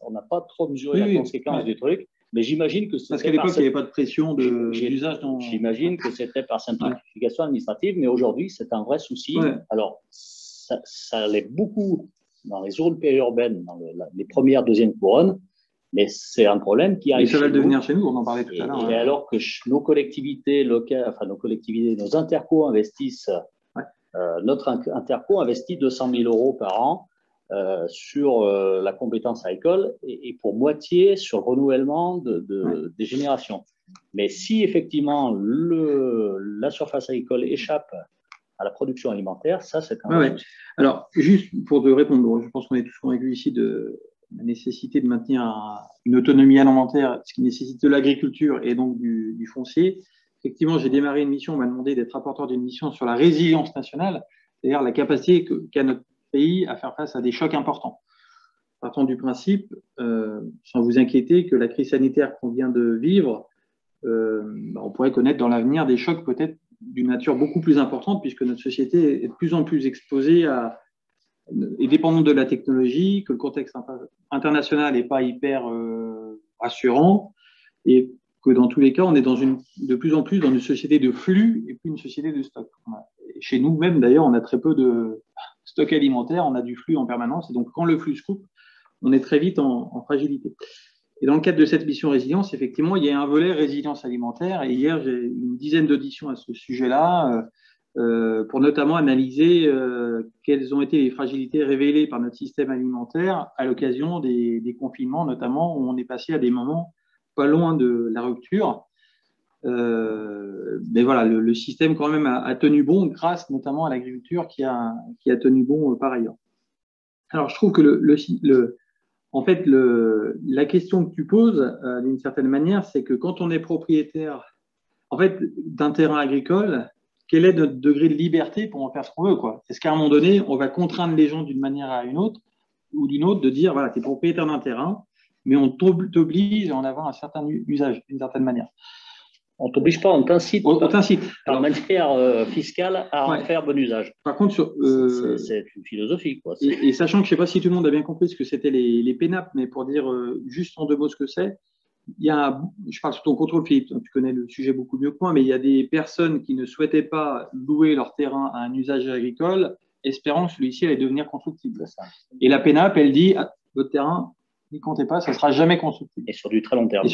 S2: on n'a pas trop mesuré la conséquence du truc. Mais j'imagine que c'était.
S1: Parce qu'à l'époque, il n'y avait pas de pression d'usage.
S2: J'imagine que c'était par simplification administrative, mais aujourd'hui, c'est un vrai souci. Ouais. Alors, ça l'est beaucoup dans les zones périurbaines, dans les premières, deuxièmes couronnes, mais c'est un problème qui arrive.
S1: Mais ça va le devenir chez nous, on en parlait tout à l'heure.
S2: Et alors que nos collectivités locales, nos intercos investissent, notre interco investit 200 000 € par an. Sur la compétence agricole et pour moitié sur le renouvellement des générations. Mais si effectivement la surface agricole échappe à la production alimentaire, ça c'est un
S1: ouais. Alors, juste pour te répondre, je pense qu'on est tous convaincus ici de la nécessité de maintenir une autonomie alimentaire, ce qui nécessite de l'agriculture et donc du foncier. Effectivement, j'ai démarré une mission, on m'a demandé d'être rapporteur d'une mission sur la résilience nationale, c'est-à-dire la capacité qu'a notre pays à faire face à des chocs importants. Partant du principe, sans vous inquiéter, que la crise sanitaire qu'on vient de vivre, on pourrait connaître dans l'avenir des chocs peut-être d'une nature beaucoup plus importante, puisque notre société est de plus en plus exposée et dépendante de la technologie, que le contexte international n'est pas hyper rassurant, et que dans tous les cas, on est de plus en plus dans une société de flux et plus une société de stock. Chez nous même, d'ailleurs, on a très peu de stock alimentaire, on a du flux en permanence, et donc quand le flux se coupe, on est très vite en fragilité. Et dans le cadre de cette mission résilience, effectivement, il y a un volet résilience alimentaire. Et hier, j'ai eu une dizaine d'auditions à ce sujet-là pour notamment analyser quelles ont été les fragilités révélées par notre système alimentaire à l'occasion des confinements, notamment où on est passé à des moments pas loin de la rupture. Mais voilà, le système quand même a tenu bon grâce notamment à l'agriculture qui a tenu bon par ailleurs. Alors, je trouve que en fait, la question que tu poses, d'une certaine manière, c'est que quand on est propriétaire en fait, d'un terrain agricole, quel est notre degré de liberté pour en faire ce qu'on veut, quoi? Est-ce qu'à un moment donné, on va contraindre les gens d'une manière à une autre ou d'une autre de dire, voilà, tu es propriétaire d'un terrain, mais on t'oblige à en avoir un certain usage, d'une certaine manière.
S2: On ne t'oblige pas, on t'incite
S1: par
S2: manière fiscale à en faire bon usage.
S1: Par contre,
S2: c'est une philosophie, quoi.
S1: Et sachant que je ne sais pas si tout le monde a bien compris ce que c'était les PNAP, mais pour dire juste en 2 mots ce que c'est, je parle sous ton contrôle, Philippe, tu connais le sujet beaucoup mieux que moi, mais il y a des personnes qui ne souhaitaient pas louer leur terrain à un usage agricole, espérant que celui-ci allait devenir constructible. Et la PNAP, elle dit, votre terrain, n'y comptez pas, ça ne sera jamais constructible.
S2: Et sur du très long terme.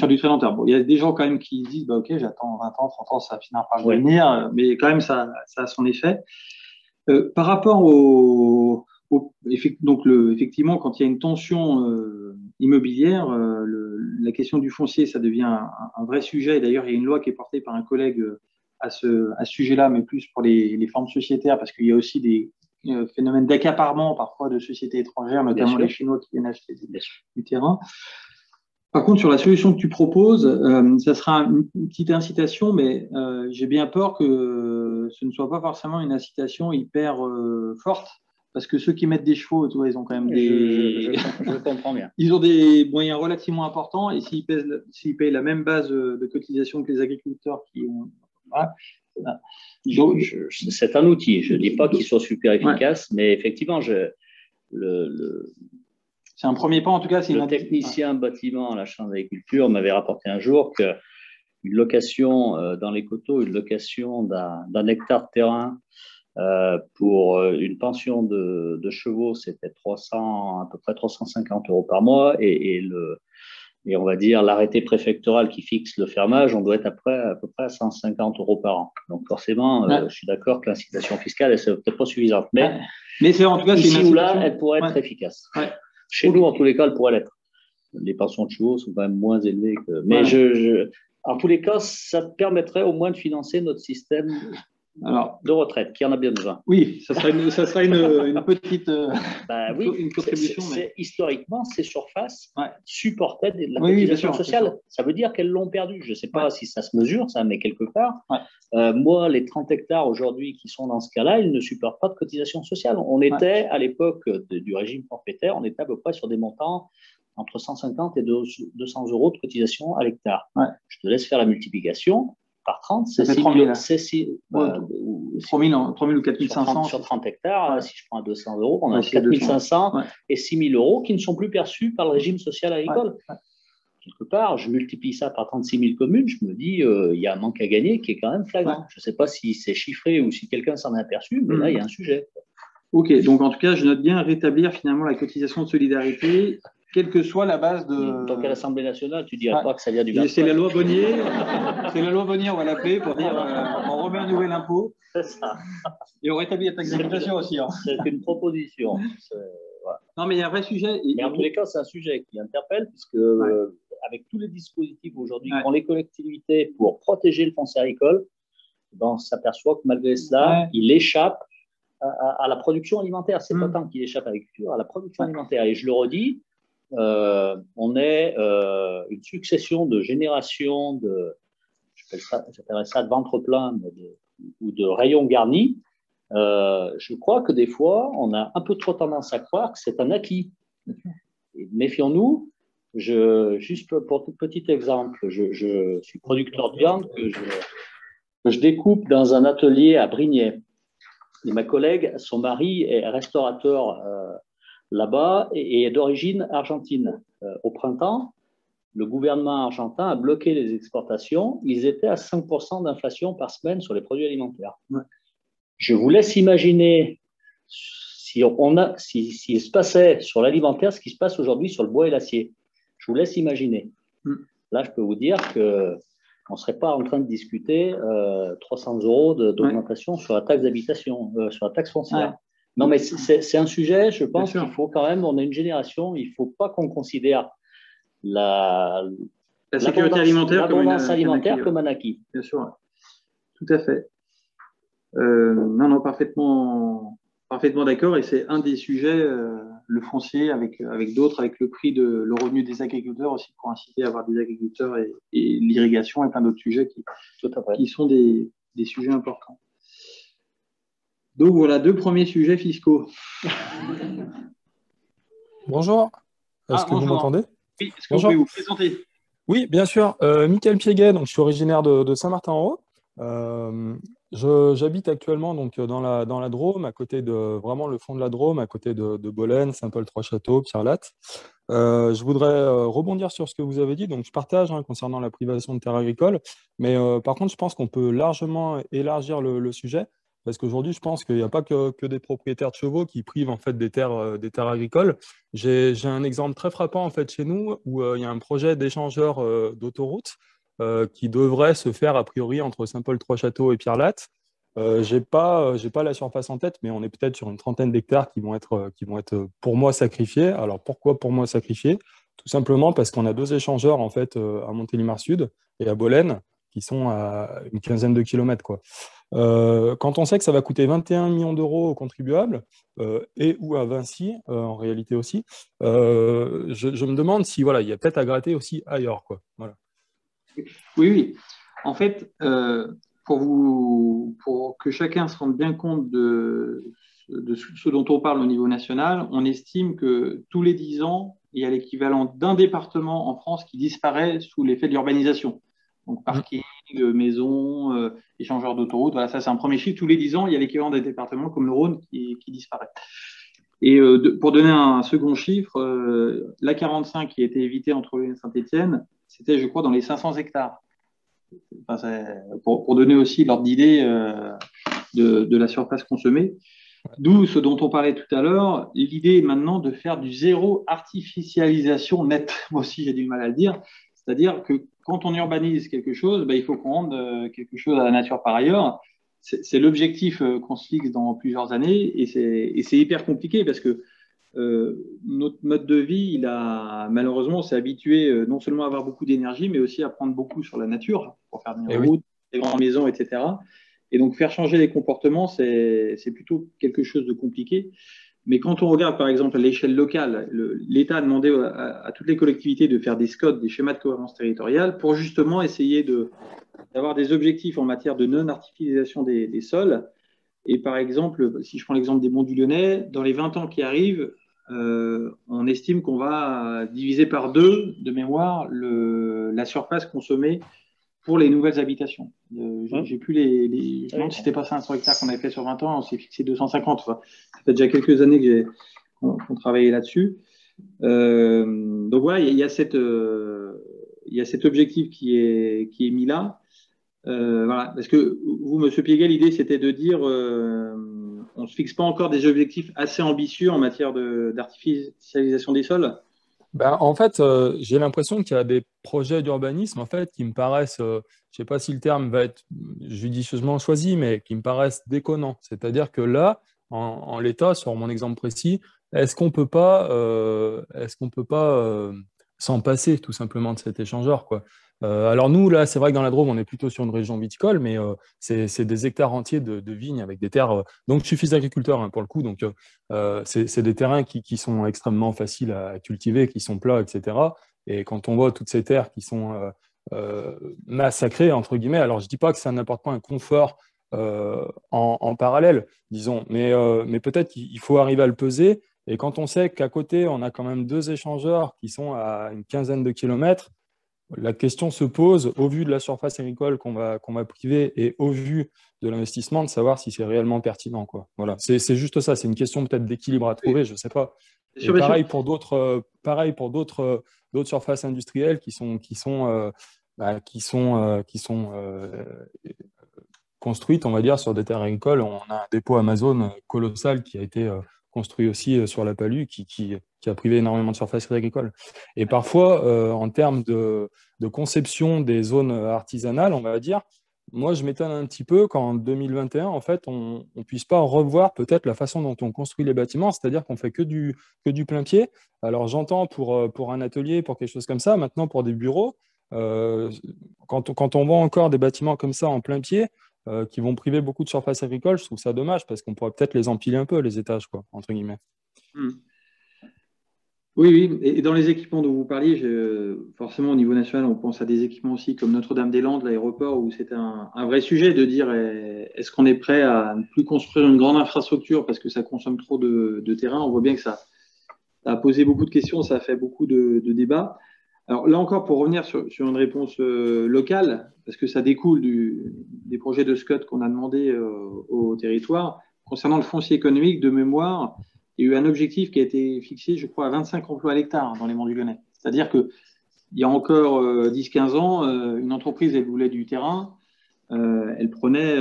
S1: Bon, il y a des gens quand même qui disent, bah, ok, j'attends 20 ans, 30 ans, ça finira par venir, mais quand même, ça a son effet. Par rapport effectivement, quand il y a une tension immobilière, la question du foncier, ça devient un vrai sujet. D'ailleurs, il y a une loi qui est portée par un collègue à ce sujet-là, mais plus pour les formes sociétaires, parce qu'il y a aussi des phénomènes d'accaparement parfois de sociétés étrangères, notamment les Chinois qui viennent acheter du terrain. Par contre, sur la solution que tu proposes, ça sera une petite incitation, mais j'ai bien peur que ce ne soit pas forcément une incitation hyper forte, parce que ceux qui mettent des chevaux, tu vois, ils ont quand même
S2: Je comprends bien.
S1: Ils ont des moyens relativement importants, et s'ils payent la même base de cotisation que les agriculteurs qui ont... Voilà.
S2: C'est un outil. Je ne dis pas qu'il soit super efficace, mais effectivement,
S1: c'est un premier pas, en tout cas.
S2: Le technicien bâtiment à la Chambre d'agriculture m'avait rapporté un jour qu'une location dans les coteaux, une location d'un hectare de terrain pour une pension de chevaux, c'était à peu près 350 € par mois. Et on va dire l'arrêté préfectoral qui fixe le fermage, on doit être à peu près à 150 € par an. Donc forcément, je suis d'accord que l'incitation fiscale, elle n'est peut-être pas suffisante. Mais
S1: c'est en tout cas,
S2: ici ou là, elle pourrait être efficace. Ouais. Chez nous, en tous les cas, elle pourrait l'être. Les pensions de chevaux sont quand même moins élevées que... Mais en tous les cas, ça permettrait au moins de financer notre système de retraite, qui en a bien besoin.
S1: Oui, ça sera une petite une contribution.
S2: Historiquement, ces surfaces supportaient de la cotisation sociale. Ça veut dire qu'elles l'ont perdu. Je ne sais pas si ça se mesure, ça, mais quelque part. Moi, les 30 hectares aujourd'hui qui sont dans ce cas-là, ils ne supportent pas de cotisation sociale. On était, à l'époque du régime forfaitaire, on était à peu près sur des montants entre 150 et 200 € de cotisation à l'hectare. Je te laisse faire la multiplication. Par 30, c'est
S1: 3 000 ou 4 500.
S2: Sur 30 hectares, si je prends à 200 €, on a 4 500 et 6 000 € qui ne sont plus perçus par le régime social agricole. Quelque part, je multiplie ça par 36 000 communes, je me dis, il y a un manque à gagner qui est quand même flagrant. Je ne sais pas si c'est chiffré ou si quelqu'un s'en est aperçu, mais là, il y a un sujet.
S1: Ok, donc en tout cas, je note bien rétablir finalement la cotisation de solidarité, quelle que soit la base de...
S2: Donc à l'Assemblée nationale, tu ne dirais pas que ça vient du 23.
S1: C'est la loi Bonnier, on va l'appeler pour dire on remet un nouvel impôt.
S2: C'est ça.
S1: Et on rétablit la taxe d'habitation aussi.
S2: C'est une proposition.
S1: Non, mais il y a un vrai sujet.
S2: Mais en tous les cas, c'est un sujet qui interpelle, puisque avec tous les dispositifs aujourd'hui qu'ont les collectivités pour protéger le foncier agricole, on s'aperçoit que malgré cela, il échappe à la production alimentaire. C'est pas tant qu'il échappe à l'agriculture, à la production alimentaire. Et je le redis, on est une succession de générations j'appellerais ça de ventre plein ou de rayons garnis. Je crois que des fois, on a un peu trop tendance à croire que c'est un acquis. Et méfions-nous. Juste pour tout petit exemple, je suis producteur de viande que je découpe dans un atelier à Brignais. Et ma collègue, son mari est restaurateur là-bas et est d'origine argentine. Au printemps, le gouvernement argentin a bloqué les exportations. Ils étaient à 5% d'inflation par semaine sur les produits alimentaires. Ouais. Je vous laisse imaginer s'il se passait sur l'alimentaire ce qui se passe aujourd'hui sur le bois et l'acier. Je vous laisse imaginer. Là, je peux vous dire qu'on ne serait pas en train de discuter 300 € d'augmentation sur la taxe d'habitation, sur la taxe foncière. Ouais. Non, mais c'est un sujet, je pense qu'il faut quand même, on est une génération, il ne faut pas qu'on considère la
S1: sécurité alimentaire
S2: comme un acquis.
S1: Bien sûr, tout à fait. Non, parfaitement d'accord. Et c'est un des sujets, le foncier, avec d'autres, avec le prix le revenu des agriculteurs aussi, pour inciter à avoir des agriculteurs et l'irrigation et plein d'autres sujets qui sont des sujets importants. Donc voilà, 2 premiers sujets fiscaux.
S4: Bonjour. Est-ce que vous m'entendez?
S1: Oui, est-ce que vous pouvez vous présenter?
S4: Oui, bien sûr. Michael Piéguet, donc je suis originaire de Saint-Martin-en-Haut. J'habite actuellement donc dans la Drôme, à côté de vraiment le fond de la Drôme, à côté de Bolène, Saint-Paul-Trois-Châteaux, Pierrelatte. Je voudrais rebondir sur ce que vous avez dit. Donc je partage concernant la privation de terres agricoles, mais par contre je pense qu'on peut largement élargir le sujet. Parce qu'aujourd'hui, je pense qu'il n'y a pas que des propriétaires de chevaux qui privent en fait des terres agricoles. J'ai un exemple très frappant en fait chez nous où il y a un projet d'échangeur d'autoroute qui devrait se faire a priori entre Saint-Paul-Trois-Châteaux et Pierrelatte. J'ai pas la surface en tête, mais on est peut-être sur une trentaine d'hectares qui vont être pour moi sacrifiés. Alors pourquoi pour moi sacrifiés? Tout simplement parce qu'on a 2 échangeurs en fait à Montélimar Sud et à Bolène qui sont à une quinzaine de kilomètres quoi. Quand on sait que ça va coûter 21 millions d'euros aux contribuables et ou à Vinci en réalité aussi, je me demande si voilà, il y a peut-être à gratter aussi ailleurs quoi. Voilà.
S1: Oui. En fait, pour que chacun se rende bien compte de ce dont on parle au niveau national, on estime que tous les 10 ans, il y a l'équivalent d'un département en France qui disparaît sous l'effet de l'urbanisation. Donc, parking, maison, échangeur d'autoroute, voilà, ça c'est un premier chiffre. Tous les 10 ans, il y a l'équivalent des départements comme le Rhône qui disparaît. Et pour donner un second chiffre, l'A45 qui a été évitée entre Lyon et Saint-Étienne, c'était, je crois, dans les 500 hectares. Enfin, pour donner aussi l'ordre d'idée de la surface consommée. D'où ce dont on parlait tout à l'heure, l'idée maintenant de faire du zéro artificialisation nette. Moi aussi, j'ai du mal à le dire. C'est-à-dire que quand on urbanise quelque chose, il faut qu'on rende quelque chose à la nature par ailleurs. C'est l'objectif qu'on se fixe dans plusieurs années et c'est hyper compliqué parce que notre mode de vie, malheureusement, s'est habitué non seulement à avoir beaucoup d'énergie, mais aussi à prendre beaucoup sur la nature pour faire des routes, des grandes maisons, etc. Et donc, faire changer les comportements, c'est plutôt quelque chose de compliqué. Mais quand on regarde, par exemple, à l'échelle locale, l'État a demandé à toutes les collectivités de faire des SCOT, des schémas de cohérence territoriale, pour justement essayer d'avoir des objectifs en matière de non-artificialisation des sols. Et par exemple, si je prends l'exemple des Monts du Lyonnais, dans les 20 ans qui arrivent, on estime qu'on va diviser par 2, de mémoire, la surface consommée pour les nouvelles habitations. J'ai plus je me demande si c'était pas 500 hectares qu'on avait fait sur 20 ans, on s'est fixé 250. Ça fait déjà quelques années qu'on travaillait là-dessus. Donc voilà, il y a cet objectif qui est mis là. Voilà. Parce que vous, M. Piéguet, l'idée c'était de dire on ne se fixe pas encore des objectifs assez ambitieux en matière d'artificialisation des sols.
S4: En fait, j'ai l'impression qu'il y a des projets d'urbanisme en fait, qui me paraissent, je ne sais pas si le terme va être judicieusement choisi, mais qui me paraissent déconnants. C'est-à-dire que là, en l'état, sur mon exemple précis, est-ce qu'on peut pas s'en passer tout simplement de cet échangeur, quoi. Alors nous, là, c'est vrai que dans la Drôme, on est plutôt sur une région viticole, mais c'est des hectares entiers de vignes avec des terres, donc suffisent d'agriculteurs hein, pour le coup. Donc c'est des terrains qui sont extrêmement faciles à cultiver, qui sont plats, etc. Et quand on voit toutes ces terres qui sont massacrées, entre guillemets, alors je dis pas que ça n'apporte pas un confort en parallèle, disons, mais peut-être qu'il faut arriver à le peser. Et quand on sait qu'à côté, on a quand même deux échangeurs qui sont à une quinzaine de kilomètres, la question se pose, au vu de la surface agricole qu'on va priver et au vu de l'investissement, de savoir si c'est réellement pertinent, quoi. Voilà, c'est juste ça, c'est une question peut-être d'équilibre à trouver, je ne sais pas.
S1: Bien
S4: Et
S1: sûr, bien sûr.
S4: pareil pour d'autres surfaces industrielles qui sont construites, on va dire, sur des terres agricoles. On a un dépôt Amazon colossal qui a été construit aussi sur la Palue, qui a privé énormément de surfaces agricoles. Et parfois, en termes de conception des zones artisanales, on va dire, moi, je m'étonne un petit peu qu'en 2021, en fait, on ne puisse pas revoir peut-être la façon dont on construit les bâtiments, c'est-à-dire qu'on fait que du plein pied. Alors, j'entends pour un atelier, pour quelque chose comme ça, maintenant pour des bureaux, euh, quand on voit encore des bâtiments comme ça en plein pied, qui vont priver beaucoup de surface agricole, je trouve ça dommage parce qu'on pourrait peut-être les empiler un peu, les étages, quoi, entre guillemets.
S1: Hmm. Oui, oui. Et dans les équipements dont vous parliez, forcément au niveau national, on pense à des équipements aussi comme Notre-Dame-des-Landes, l'aéroport, où c'est un vrai sujet de dire est-ce qu'on est prêt à ne plus construire une grande infrastructure parce que ça consomme trop de terrain. On voit bien que ça a posé beaucoup de questions, ça a fait beaucoup de débats. Alors là encore, pour revenir sur une réponse locale, parce que ça découle des projets de SCOT qu'on a demandé au territoire, concernant le foncier économique de mémoire, il y a eu un objectif qui a été fixé, je crois, à 25 emplois à l'hectare dans les Monts du Lyonnais. C'est-à-dire qu'il y a encore 10-15 ans, une entreprise, elle voulait du terrain, elle prenait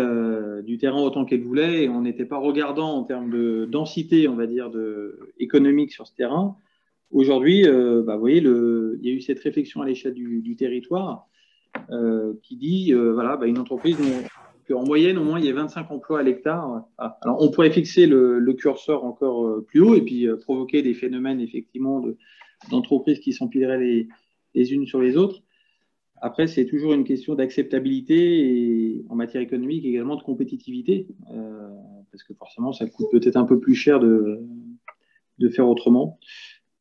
S1: du terrain autant qu'elle voulait et on n'était pas regardant en termes de densité, on va dire, économique sur ce terrain. Aujourd'hui, vous voyez, il y a eu cette réflexion à l'échelle du territoire qui dit, voilà, une entreprise, qu'en moyenne, au moins, il y a 25 emplois à l'hectare. Ah, alors, on pourrait fixer le curseur encore plus haut et puis provoquer des phénomènes, effectivement, d'entreprises qui s'empileraient les unes sur les autres. Après, c'est toujours une question d'acceptabilité et en matière économique également de compétitivité, parce que forcément, ça coûte peut-être un peu plus cher de faire autrement.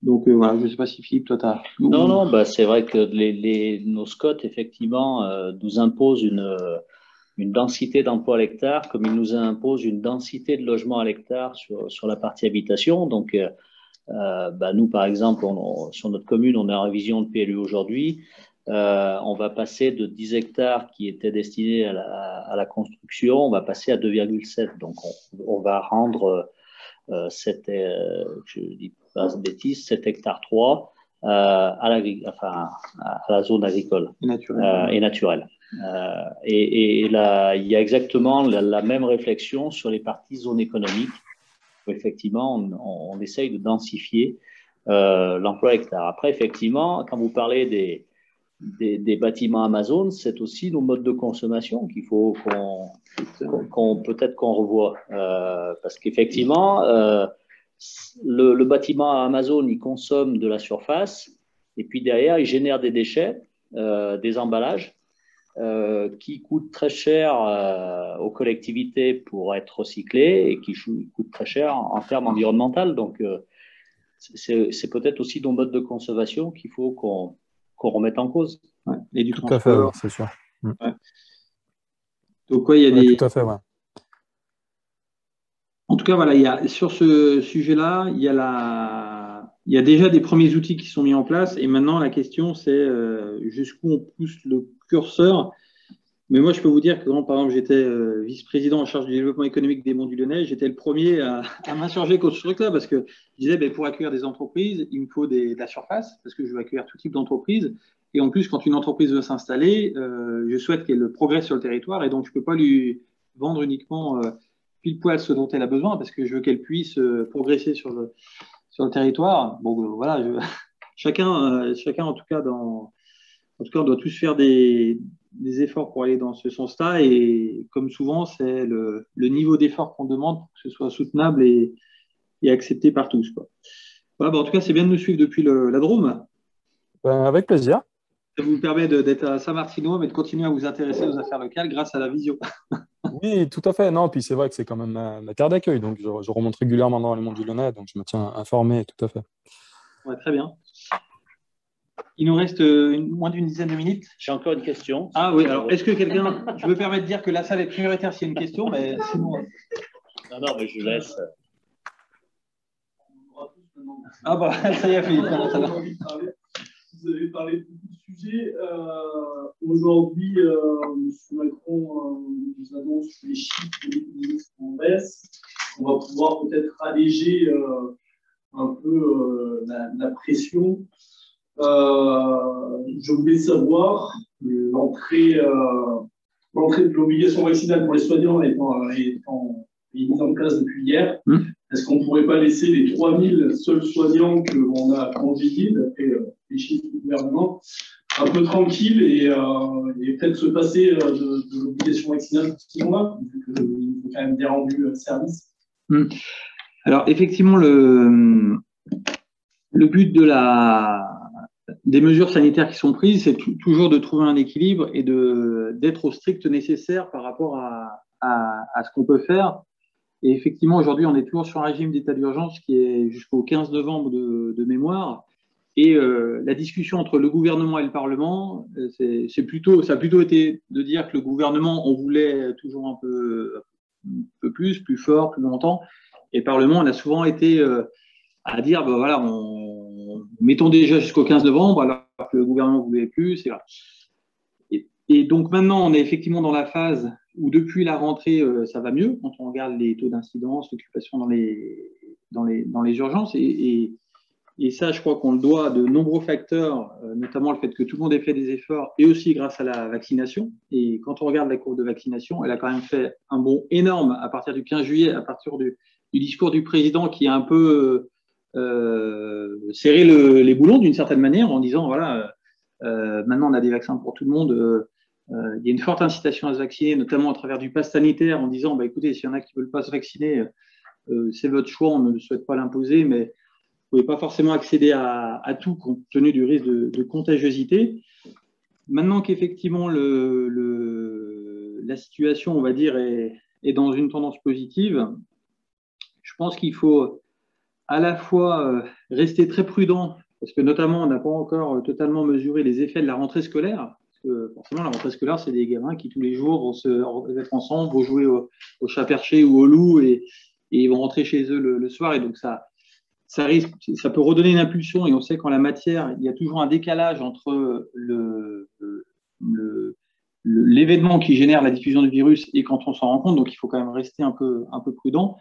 S1: Donc voilà, je ne sais pas si Philippe, toi, tu as…
S2: Non, non, bah, c'est vrai que nos SCOT, effectivement, nous imposent une densité d'emploi à l'hectare, comme ils nous imposent une densité de logements à l'hectare sur la partie habitation. Donc, nous, par exemple, sur notre commune, on est en révision de PLU aujourd'hui. On va passer de 10 hectares qui étaient destinés à la construction, on va passer à 2,7. Donc, on va rendre je dis pas de bêtises, 7 hectares 3 à la zone agricole et naturelle. Et là, il y a exactement la même réflexion sur les parties zones économiques. Où effectivement, on essaye de densifier l'emploi hectare. Après, effectivement, quand vous parlez des bâtiments Amazon, c'est aussi nos modes de consommation qu'il faut peut-être qu'on revoie. Parce qu'effectivement, le bâtiment Amazon, il consomme de la surface et puis derrière, il génère des déchets, des emballages qui coûtent très cher aux collectivités pour être recyclés et qui coûtent très cher en termes environnementaux. Donc, c'est peut-être aussi nos modes de consommation qu'il faut qu'on remette en cause.
S1: Ouais. Et du
S4: tout à fait, ouais, c'est sûr.
S1: Ouais. Donc, il y a des…
S4: Tout à fait, ouais.
S1: En tout cas, voilà, sur ce sujet-là, il y a déjà des premiers outils qui sont mis en place. Et maintenant, la question, c'est jusqu'où on pousse le curseur. Mais moi, je peux vous dire que quand, par exemple, j'étais vice-président en charge du développement économique des Monts du Lyonnais, j'étais le premier à m'insurger contre ce truc-là parce que je disais, pour accueillir des entreprises, il me faut de la surface parce que je veux accueillir tout type d'entreprise. Et en plus, quand une entreprise veut s'installer, je souhaite qu'elle progresse sur le territoire et donc je ne peux pas lui vendre uniquement pile poil ce dont elle a besoin parce que je veux qu'elle puisse progresser sur le territoire. Bon, voilà, chacun, en tout cas, on doit tous faire des efforts pour aller dans ce sens-là. Et comme souvent, c'est le niveau d'effort qu'on demande pour que ce soit soutenable et accepté par tous, quoi. Voilà, en tout cas, c'est bien de nous suivre depuis la Drôme.
S4: Ben, avec plaisir.
S1: Ça vous permet d'être à Saint-Martinois, mais de continuer à vous intéresser aux affaires locales grâce à la visio.
S4: Oui, tout à fait. Non, puis c'est vrai que c'est quand même ma terre d'accueil, donc je remonte régulièrement dans les monts du Lyonnais, donc je me tiens informé, tout à fait.
S1: Ouais, très bien. Il nous reste moins d'une dizaine de minutes.
S2: J'ai encore une question.
S1: Ah oui, alors est-ce que quelqu'un. Je me permets de dire que la salle est prioritaire s'il y a une question, mais sinon.
S2: Non, mais je laisse.
S1: Ah bah, ça y est, Philippe.
S5: Vous avez parlé de beaucoup de sujets. Aujourd'hui, M. Macron nous annonce que les chiffres de l'épidémie sont en baisse. On va pouvoir peut-être alléger un peu la pression. Je voulais savoir l'entrée de l'obligation vaccinale pour les soignants étant mise en place depuis hier. Est-ce qu'on ne pourrait pas laisser les 3000 seuls soignants qu'on a congédiés, d'après les chiffres du gouvernement, un peu tranquilles et peut-être se passer de l'obligation vaccinale pour 6 mois, vu qu'il faut quand même des rendus service?
S1: Alors, effectivement, le but des mesures sanitaires qui sont prises, c'est toujours de trouver un équilibre et d'être au strict nécessaire par rapport à ce qu'on peut faire. Et effectivement, aujourd'hui, on est toujours sur un régime d'état d'urgence qui est jusqu'au 15 novembre de mémoire. Et la discussion entre le gouvernement et le Parlement, ça a plutôt été de dire que le gouvernement, on voulait toujours un peu plus fort, plus longtemps. Et le Parlement, on a souvent été à dire, ben voilà, mettons déjà jusqu'au 15 novembre, alors que le gouvernement voulait plus. Et donc maintenant, on est effectivement dans la phase où depuis la rentrée, ça va mieux quand on regarde les taux d'incidence, l'occupation dans les urgences. Et ça, je crois qu'on le doit à de nombreux facteurs, notamment le fait que tout le monde ait fait des efforts et aussi grâce à la vaccination. Et quand on regarde la courbe de vaccination, elle a quand même fait un bond énorme à partir du 15 juillet, à partir du discours du président qui a un peu serré les boulons d'une certaine manière en disant, voilà, maintenant on a des vaccins pour tout le monde. Il y a une forte incitation à se vacciner, notamment à travers du pass sanitaire, en disant, bah, écoutez, s'il y en a qui ne veulent pas se vacciner, c'est votre choix, on ne souhaite pas l'imposer, mais vous ne pouvez pas forcément accéder à tout compte tenu du risque de contagiosité. Maintenant qu'effectivement la situation, on va dire, est dans une tendance positive, je pense qu'il faut à la fois rester très prudent, parce que notamment on n'a pas encore totalement mesuré les effets de la rentrée scolaire. Forcément, la rentrée scolaire, c'est des gamins qui tous les jours vont se mettre ensemble, vont jouer au chat perché ou au loup et ils vont rentrer chez eux le soir. Et donc, ça peut redonner une impulsion. Et on sait qu'en la matière, il y a toujours un décalage entre l'événement qui génère la diffusion du virus et quand on s'en rend compte. Donc, il faut quand même rester un peu prudent,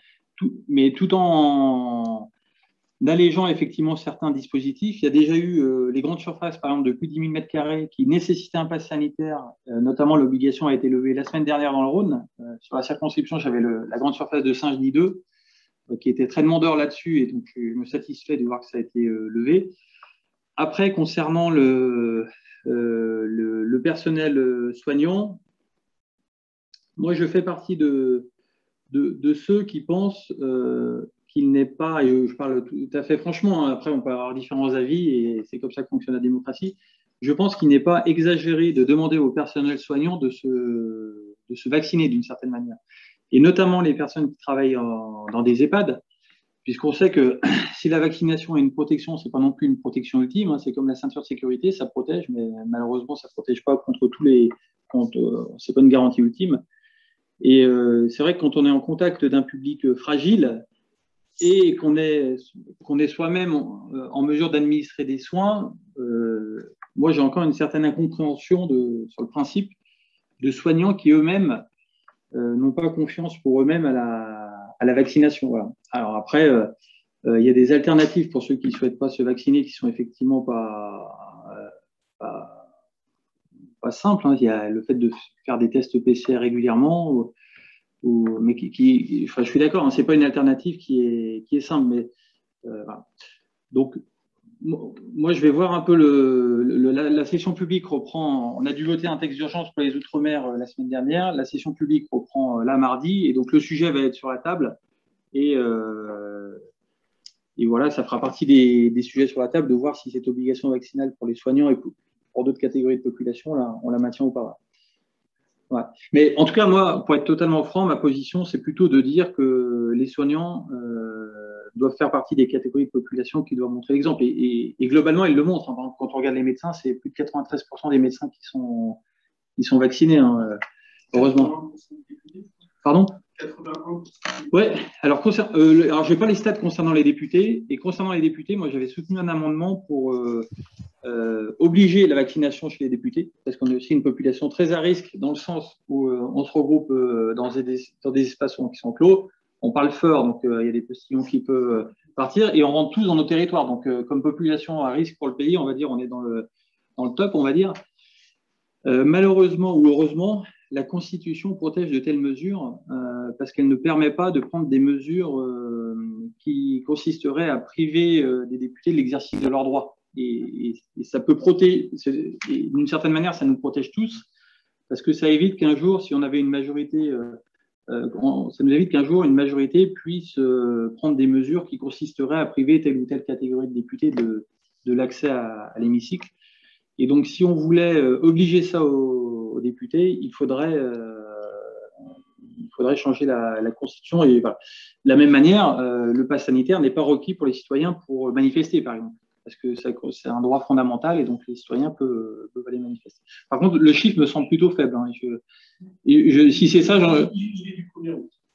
S1: mais tout en allégeant effectivement certains dispositifs. Il y a déjà eu les grandes surfaces, par exemple, de plus de 10 000 m² qui nécessitaient un pass sanitaire. Notamment, l'obligation a été levée la semaine dernière dans le Rhône. Sur la circonscription, j'avais la grande surface de Saint-Genis 2 qui était très demandeur là-dessus. Et donc, je me satisfais de voir que ça a été levé. Après, concernant le personnel soignant, moi, je fais partie de ceux qui pensent qu'il n'est pas, et je parle tout à fait franchement, après on peut avoir différents avis et c'est comme ça que fonctionne la démocratie, je pense qu'il n'est pas exagéré de demander au personnel soignant de se vacciner d'une certaine manière. Et notamment les personnes qui travaillent dans des EHPAD, puisqu'on sait que si la vaccination est une protection, ce n'est pas non plus une protection ultime, hein, c'est comme la ceinture de sécurité, ça protège, mais malheureusement ça ne protège pas contre c'est pas une garantie ultime. Et c'est vrai que quand on est en contact d'un public fragile et qu'on est soi-même en mesure d'administrer des soins, moi j'ai encore une certaine incompréhension sur le principe de soignants qui eux-mêmes n'ont pas confiance pour eux-mêmes à la vaccination. Voilà. Alors après, il y a des alternatives pour ceux qui ne souhaitent pas se vacciner qui sont effectivement pas simples. Hein. Il y a le fait de faire des tests PCR régulièrement. Mais enfin, je suis d'accord, hein, ce n'est pas une alternative qui est simple. Mais, voilà. Donc, moi, je vais voir un peu la session publique reprend. On a dû voter un texte d'urgence pour les Outre-mer la semaine dernière. La session publique reprend là mardi. Et donc, le sujet va être sur la table. Et Et voilà, ça fera partie des sujets sur la table de voir si cette obligation vaccinale pour les soignants et pour d'autres catégories de population, là, on la maintient ou pas. Ouais. Mais en tout cas, moi, pour être totalement franc, ma position, c'est plutôt de dire que les soignants doivent faire partie des catégories de population qui doivent montrer l'exemple. Et globalement, ils le montrent. Hein. Par exemple, quand on regarde les médecins, c'est plus de 93% des médecins qui sont vaccinés, hein, heureusement. Pardon ? 81%. Ouais, alors je vais pas les stats concernant les députés. Et concernant les députés, moi, j'avais soutenu un amendement pour obliger la vaccination chez les députés, parce qu'on est aussi une population très à risque, dans le sens où on se regroupe dans des espaces qui sont clos, on parle fort, donc il y a des postillons qui peuvent partir, et on rentre tous dans nos territoires. Donc, comme population à risque pour le pays, on va dire, on est dans le top, on va dire. Malheureusement ou heureusement, la Constitution protège de telles mesures parce qu'elle ne permet pas de prendre des mesures qui consisteraient à priver des députés de l'exercice de leurs droits. Et ça peut protéger, d'une certaine manière, ça nous protège tous, parce que ça évite qu'un jour, si on avait une majorité, ça nous évite qu'un jour une majorité puisse prendre des mesures qui consisteraient à priver telle ou telle catégorie de députés de l'accès à l'hémicycle. Et donc, si on voulait obliger ça aux députés, il faudrait changer la Constitution. Et voilà. De la même manière, le pass sanitaire n'est pas requis pour les citoyens pour manifester, par exemple, parce que c'est un droit fondamental et donc les citoyens peuvent aller manifester. Par contre, le chiffre me semble plutôt faible. Hein, si c'est ça,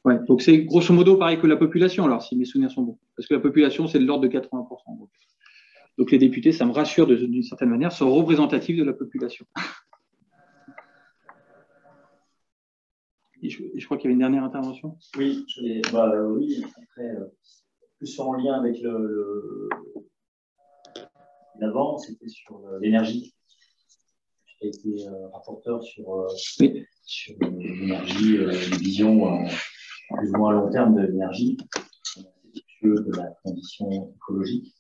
S1: ouais, donc c'est grosso modo pareil que la population, alors si mes souvenirs sont bons, parce que la population, c'est de l'ordre de 80%. Donc les députés, ça me rassure d'une certaine manière, sont représentatifs de la population. Et je crois qu'il y avait une dernière intervention.
S6: Oui, oui, après, plus en lien avec l'avant, c'était sur l'énergie. J'ai été rapporteur sur l'énergie, une vision plus ou moins à long terme de l'énergie, de la transition écologique,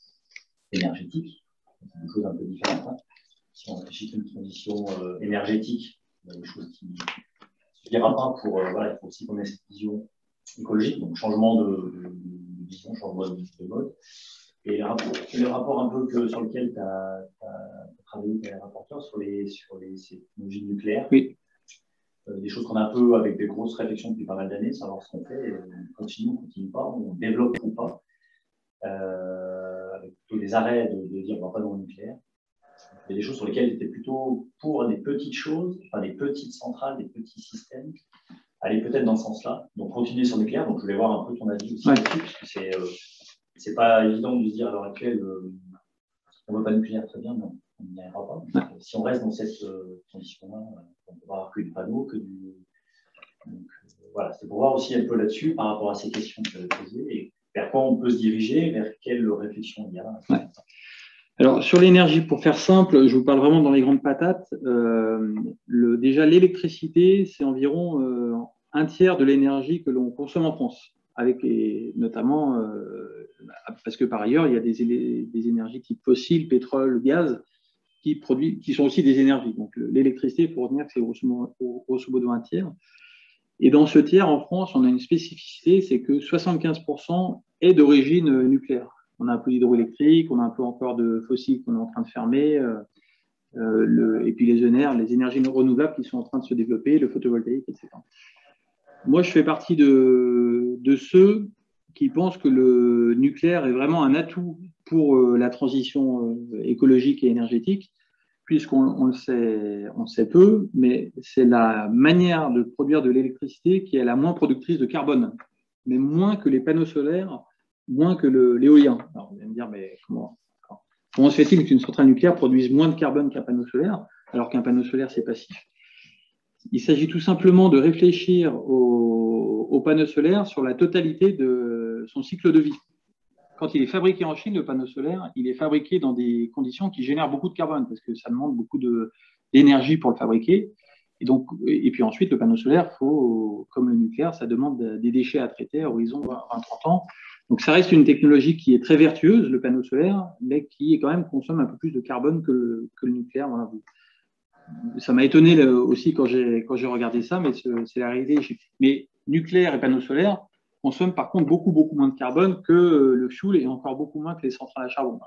S6: énergétique. C'est une chose un peu différente. Hein. Si on réfléchit à une transition énergétique, il y a des choses qui ne suffira pas pour. Il faut aussi qu'on ait cette vision écologique, donc changement de vision, changement de mode. Et le rapport un peu sur lequel tu as travaillé, tu es rapporteur, sur ces technologies nucléaires.
S1: Oui.
S6: Des choses qu'on a un peu avec des grosses réflexions depuis pas mal d'années, savoir ce qu'on fait, on continue pas, on développe ou pas. Avec plutôt des arrêts de dire on va pas dans le nucléaire. Il y a des choses sur lesquelles j'étais plutôt pour des petites choses, enfin des petites centrales, des petits systèmes, aller peut-être dans ce sens-là. Donc continuer sur le nucléaire. Donc je voulais voir un peu ton avis aussi là-dessus, parce que c'est pas évident de se dire à l'heure actuelle on ne veut pas de nucléaire, très bien, mais on n'y arrivera pas. Donc, si on reste dans cette condition-là, on ne peut avoir que du panneau, que du. Donc voilà, c'est pour voir aussi un peu là-dessus par rapport à ces questions que tu avais posées et vers quoi on peut se diriger, vers quelle réflexion il y a.
S1: Ouais. Alors, sur l'énergie, pour faire simple, je vous parle vraiment dans les grandes patates. Déjà, l'électricité, c'est environ un tiers de l'énergie que l'on consomme en France, notamment parce que par ailleurs, il y a des énergies type fossiles, pétrole, gaz, qui sont aussi des énergies. Donc, l'électricité, il faut retenir que c'est grosso modo un tiers. Et dans ce tiers, en France, on a une spécificité, c'est que 75% est d'origine nucléaire. On a un peu d'hydroélectrique, on a un peu encore de fossiles qu'on est en train de fermer, et puis les énergies renouvelables qui sont en train de se développer, le photovoltaïque, etc. Moi, je fais partie de ceux qui pensent que le nucléaire est vraiment un atout pour la transition écologique et énergétique, puisqu'on le sait peu, mais c'est la manière de produire de l'électricité qui est la moins productrice de carbone, mais moins que les panneaux solaires, moins que l'éolien. Alors, vous allez me dire, mais comment se fait-il qu'une centrale nucléaire produise moins de carbone qu'un panneau solaire, alors qu'un panneau solaire, c'est passif? Il s'agit tout simplement de réfléchir au panneau solaire sur la totalité de son cycle de vie. Quand il est fabriqué en Chine, le panneau solaire, il est fabriqué dans des conditions qui génèrent beaucoup de carbone, parce que ça demande beaucoup d'énergie pour le fabriquer. Et puis ensuite, le panneau solaire, comme le nucléaire, ça demande des déchets à traiter à horizon 20-30 ans. Donc ça reste une technologie qui est très vertueuse, le panneau solaire, mais qui quand même consomme un peu plus de carbone que le nucléaire. Voilà. Ça m'a étonné aussi quand j'ai regardé ça, mais c'est la réalité. Mais nucléaire et panneau solaire consomment par contre beaucoup moins de carbone que le fioul et encore beaucoup moins que les centrales à charbon.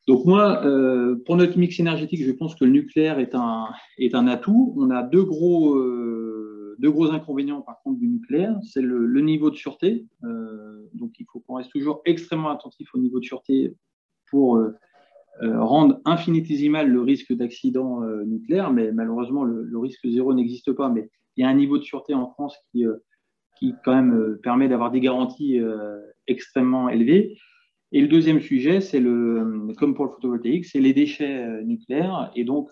S1: Donc moi, pour notre mix énergétique, je pense que le nucléaire est un atout. On a deux gros inconvénients par contre du nucléaire. C'est le niveau de sûreté. Donc il faut qu'on reste toujours extrêmement attentif au niveau de sûreté pour rendre infinitésimal le risque d'accident nucléaire. Mais malheureusement, le risque zéro n'existe pas. Mais il y a un niveau de sûreté en France qui quand même permet d'avoir des garanties extrêmement élevées. Et le deuxième sujet, c'est comme pour le photovoltaïque, c'est les déchets nucléaires. Et donc,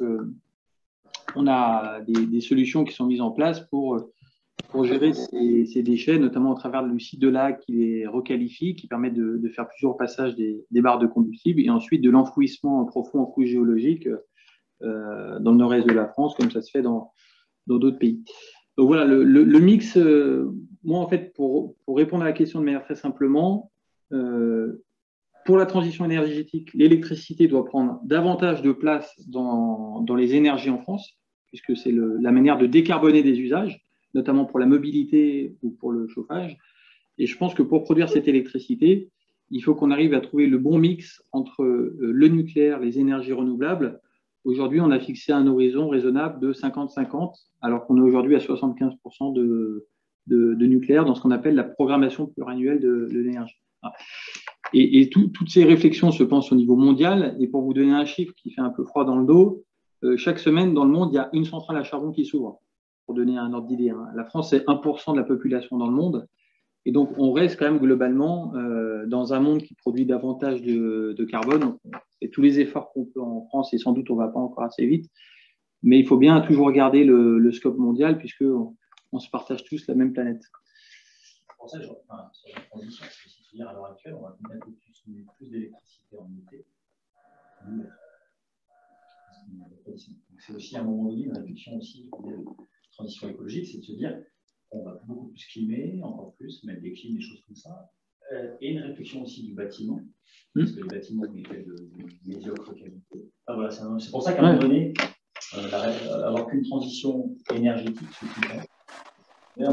S1: on a des solutions qui sont mises en place pour gérer ces déchets, notamment au travers du site de l'AG qui les requalifie, qui permet de faire plusieurs passages des barres de combustible et ensuite de l'enfouissement profond en couche géologique dans le nord-est de la France, comme ça se fait dans d'autres pays. Donc voilà, le mix, moi en fait, pour répondre à la question de manière très simplement, pour la transition énergétique, l'électricité doit prendre davantage de place dans les énergies en France, puisque c'est la manière de décarboner des usages, notamment pour la mobilité ou pour le chauffage. Et je pense que pour produire cette électricité, il faut qu'on arrive à trouver le bon mix entre le nucléaire, les énergies renouvelables. Aujourd'hui, on a fixé un horizon raisonnable de 50-50, alors qu'on est aujourd'hui à 75% de nucléaire dans ce qu'on appelle la programmation pluriannuelle de l'énergie. Et toutes ces réflexions se pensent au niveau mondial. Et pour vous donner un chiffre qui fait un peu froid dans le dos, chaque semaine dans le monde, il y a une centrale à charbon qui s'ouvre. Pour donner un ordre d'idée, la France, c'est 1% de la population dans le monde. Et donc, on reste quand même globalement dans un monde qui produit davantage de carbone. Et tous les efforts qu'on peut en France, et sans doute on ne va pas encore assez vite, mais il faut bien toujours regarder le scope mondial puisqu'on se partage tous la même planète.
S6: Pour ça, sur la transition, c'est dire à l'heure actuelle, on va peut-être consommer plus d'électricité en été. C'est aussi à un moment donné une réflexion aussi de transition écologique, c'est de se dire on va beaucoup plus climer, encore plus, mettre des clims, des choses comme ça. Et une réflexion aussi du bâtiment, parce que les bâtiments sont faits de médiocre qualité. Ah, voilà, c'est pour ça qu'à un moment donné, avoir qu'une transition énergétique suffit. C'est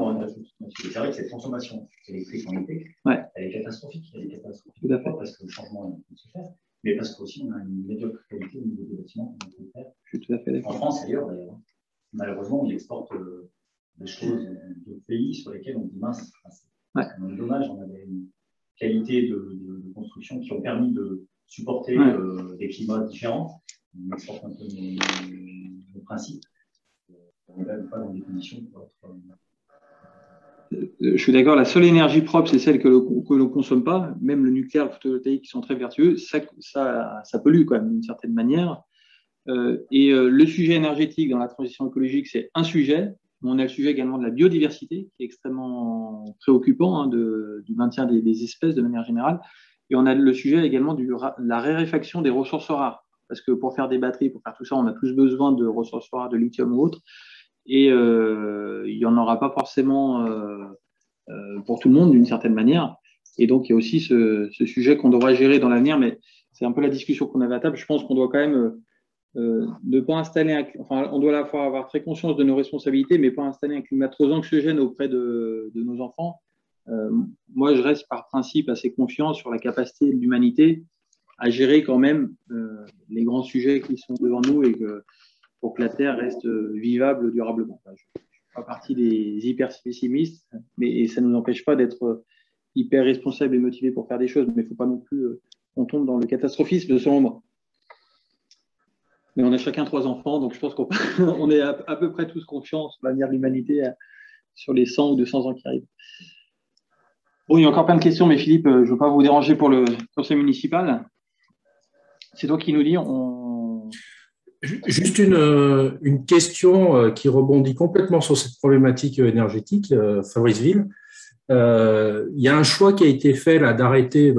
S6: vrai que cette consommation électrique en été, elle est catastrophique. Elle est catastrophique parce que le changement peut se faire, mais parce qu'aussi on a une médiocre qualité au niveau des bâtiments qu'on peut faire.
S1: Je suis tout à fait d'accord.
S6: En France, ailleurs d'ailleurs. Malheureusement, on exporte des choses d'autres pays sur lesquels on dit mince. C'est dommage, on avait une qualité de construction qui ont permis de supporter des climats différents. On exporte un peu nos principes. On n'est pas dans des conditions pour être.
S1: Je suis d'accord, la seule énergie propre, c'est celle que l'on ne consomme pas. Même le nucléaire, le photovoltaïque, qui sont très vertueux, ça pollue quand même d'une certaine manière. Le sujet énergétique dans la transition écologique, c'est un sujet. On a le sujet également de la biodiversité, qui est extrêmement préoccupant, du maintien des espèces de manière générale. Et on a le sujet également de la raréfaction des ressources rares. Parce que pour faire des batteries, pour faire tout ça, on a tous besoin de ressources rares, de lithium ou autre. Et il n'y en aura pas forcément pour tout le monde d'une certaine manière. Et donc, il y a aussi ce sujet qu'on devra gérer dans l'avenir, mais c'est un peu la discussion qu'on avait à table. Je pense qu'on doit quand même ne pas installer on doit à la fois avoir très conscience de nos responsabilités, mais pas installer un climat trop anxiogène auprès de nos enfants. Moi, je reste par principe assez confiant sur la capacité de l'humanité à gérer quand même les grands sujets qui sont devant nous et pour que la Terre reste vivable durablement. Je ne fais pas partie des hyper pessimistes, mais ça ne nous empêche pas d'être hyper responsables et motivés pour faire des choses, mais il ne faut pas non plus qu'on tombe dans le catastrophisme selon moi. Mais on a chacun 3 enfants, donc je pense qu'on est à peu près tous confiants sur l'avenir de l'humanité sur les 100 ou 200 ans qui arrivent. Bon, il y a encore plein de questions, mais Philippe, je ne veux pas vous déranger pour le conseil municipal. C'est toi qui nous dis.
S7: Juste une question qui rebondit complètement sur cette problématique énergétique, Fabrice Ville. Il y a un choix qui a été fait là d'arrêter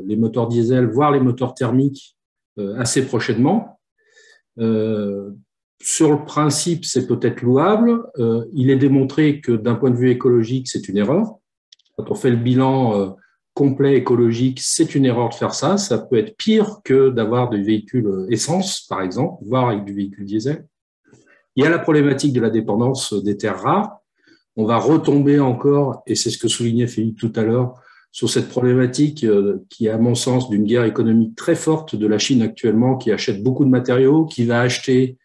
S7: les moteurs diesel, voire les moteurs thermiques assez prochainement. Sur le principe, c'est peut-être louable. Il est démontré que d'un point de vue écologique, c'est une erreur. Quand on fait le bilan complet écologique, c'est une erreur de faire ça. Ça peut être pire que d'avoir des véhicules essence, par exemple, voire avec du véhicule diesel. Il y a la problématique de la dépendance des terres rares. on va retomber encore, et c'est ce que soulignait Philippe tout à l'heure, sur cette problématique qui est, à mon sens, d'une guerre économique très forte de la Chine actuellement, qui achète beaucoup de matériaux, qui va acheter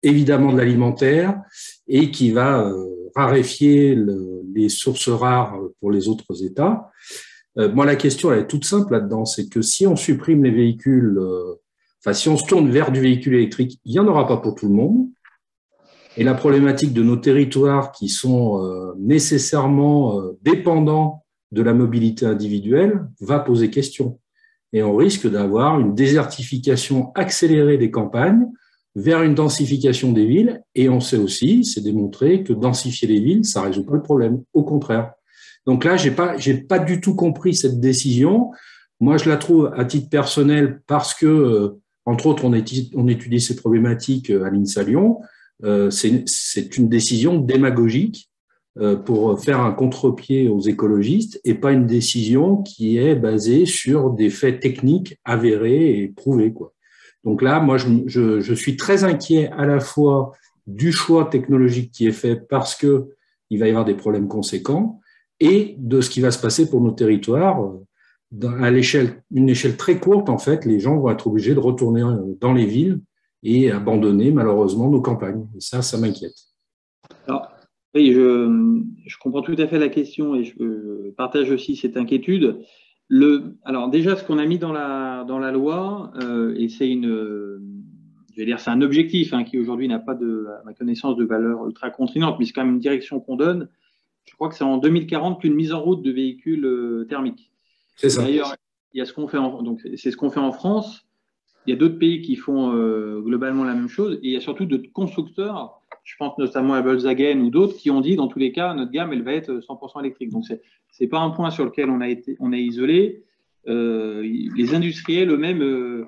S7: évidemment de l'alimentaire et qui va raréfier les sources rares pour les autres États. Moi, la question, elle est toute simple là-dedans, c'est que si on supprime les véhicules, si on se tourne vers du véhicule électrique, il n'y en aura pas pour tout le monde. Et la problématique de nos territoires qui sont nécessairement dépendants de la mobilité individuelle va poser question. Et on risque d'avoir une désertification accélérée des campagnes vers une densification des villes. Et on sait aussi, c'est démontré, que densifier les villes, ça ne résout pas le problème. Au contraire. Donc là, j'ai pas du tout compris cette décision. Moi, je la trouve à titre personnel parce que, entre autres, on étudie ces problématiques à l'INSA Lyon. C'est une décision démagogique pour faire un contre-pied aux écologistes et pas une décision qui est basée sur des faits techniques avérés et prouvés, quoi. Donc là, moi, je suis très inquiet à la fois du choix technologique qui est fait parce que il va y avoir des problèmes conséquents et de ce qui va se passer pour nos territoires. À une échelle très courte, en fait, les gens vont être obligés de retourner dans les villes et abandonner malheureusement nos campagnes. Et ça m'inquiète.
S1: Alors, oui, je comprends tout à fait la question et je partage aussi cette inquiétude. Alors déjà, ce qu'on a mis dans la loi, et c'est c'est un objectif qui aujourd'hui n'a pas, à ma connaissance, de valeur ultra contraignante, mais c'est quand même une direction qu'on donne. Je crois que c'est en 2040 qu'une mise en route de véhicules thermiques.
S7: C'est ça.
S1: D'ailleurs, il y a ce qu'on fait donc c'est ce qu'on fait en France. Il y a d'autres pays qui font globalement la même chose. Et il y a surtout d'autres constructeurs, je pense notamment à Volkswagen ou d'autres, qui ont dit, dans tous les cas, notre gamme, elle va être 100% électrique. Donc, c'est pas un point sur lequel on est isolé. Les industriels eux-mêmes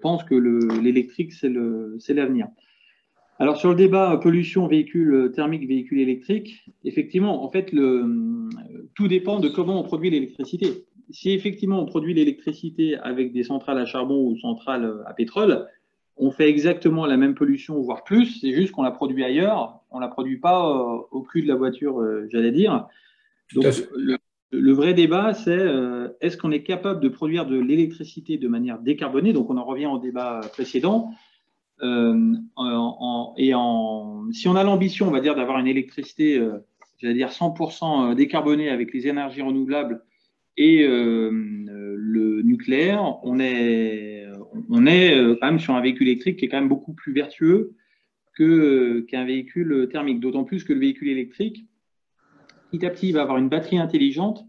S1: pensent que l'électrique, c'est l'avenir. Alors, sur le débat pollution, véhicule thermique, véhicule électrique, effectivement, en fait, tout dépend de comment on produit l'électricité. Si effectivement on produit l'électricité avec des centrales à charbon ou centrales à pétrole, on fait exactement la même pollution, voire plus, c'est juste qu'on la produit ailleurs, on ne la produit pas au cul de la voiture, j'allais dire. Donc, le vrai débat, c'est est-ce qu'on est capable de produire de l'électricité de manière décarbonée? Donc, on en revient au débat précédent. Si on a l'ambition, on va dire, d'avoir une électricité, j'allais dire 100% décarbonée avec les énergies renouvelables et le nucléaire, on est quand même sur un véhicule électrique qui est quand même beaucoup plus vertueux qu'un véhicule thermique. D'autant plus que le véhicule électrique, petit à petit, il va avoir une batterie intelligente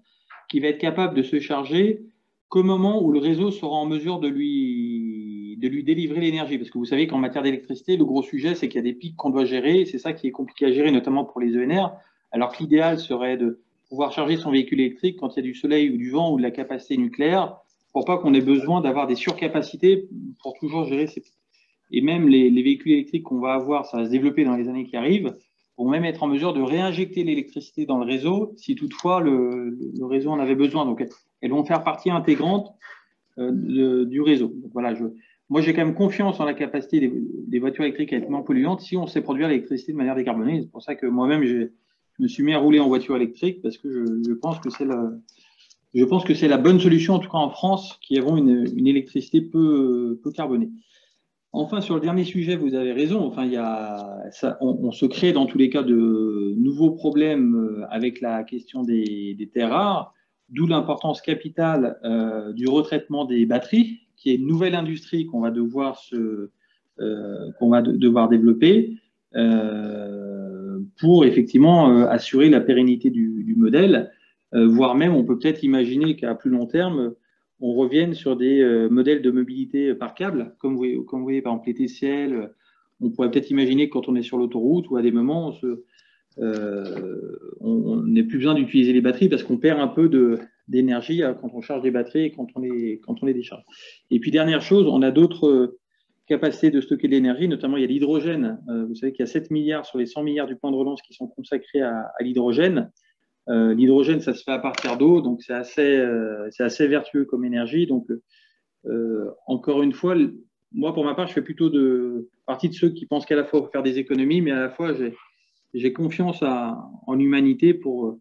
S1: qui va être capable de se charger qu'au moment où le réseau sera en mesure de lui délivrer l'énergie. Parce que vous savez qu'en matière d'électricité, le gros sujet, c'est qu'il y a des pics qu'on doit gérer. C'est ça qui est compliqué à gérer, notamment pour les ENR. Alors que l'idéal serait de pouvoir charger son véhicule électrique quand il y a du soleil ou du vent ou de la capacité nucléaire, pour pas qu'on ait besoin d'avoir des surcapacités pour toujours gérer ces pics. Et même les véhicules électriques qu'on va avoir, ça va se développer dans les années qui arrivent, vont même être en mesure de réinjecter l'électricité dans le réseau si toutefois le réseau en avait besoin. Donc, elles vont faire partie intégrante du réseau. Donc, voilà, moi, j'ai quand même confiance en la capacité des voitures électriques à être moins polluantes si on sait produire l'électricité de manière décarbonée. C'est pour ça que moi-même, je me suis mis à rouler en voiture électrique parce que je pense que c'est la bonne solution, en tout cas en France, qui avons une électricité peu carbonée. Enfin, sur le dernier sujet, vous avez raison. Enfin, on se crée dans tous les cas de nouveaux problèmes avec la question des terres rares, d'où l'importance capitale du retraitement des batteries, qui est une nouvelle industrie qu'on va devoir développer pour effectivement assurer la pérennité du modèle, voire même on peut peut-être imaginer qu'à plus long terme, on revienne sur des modèles de mobilité par câble, comme vous voyez par exemple les TCL. On pourrait peut-être imaginer que quand on est sur l'autoroute ou à des moments, on n'a plus besoin d'utiliser les batteries parce qu'on perd un peu d'énergie quand on charge des batteries et quand on les décharge. Et puis dernière chose, on a d'autres capacités de stocker de l'énergie, notamment il y a l'hydrogène. Vous savez qu'il y a 7 milliards sur les 100 milliards du plan de relance qui sont consacrés à l'hydrogène. L'hydrogène, ça se fait à partir d'eau, donc c'est assez vertueux comme énergie. Donc, encore une fois, moi, pour ma part, je fais plutôt partie de ceux qui pensent qu'à la fois faut faire des économies, mais à la fois, j'ai confiance en l'humanité pour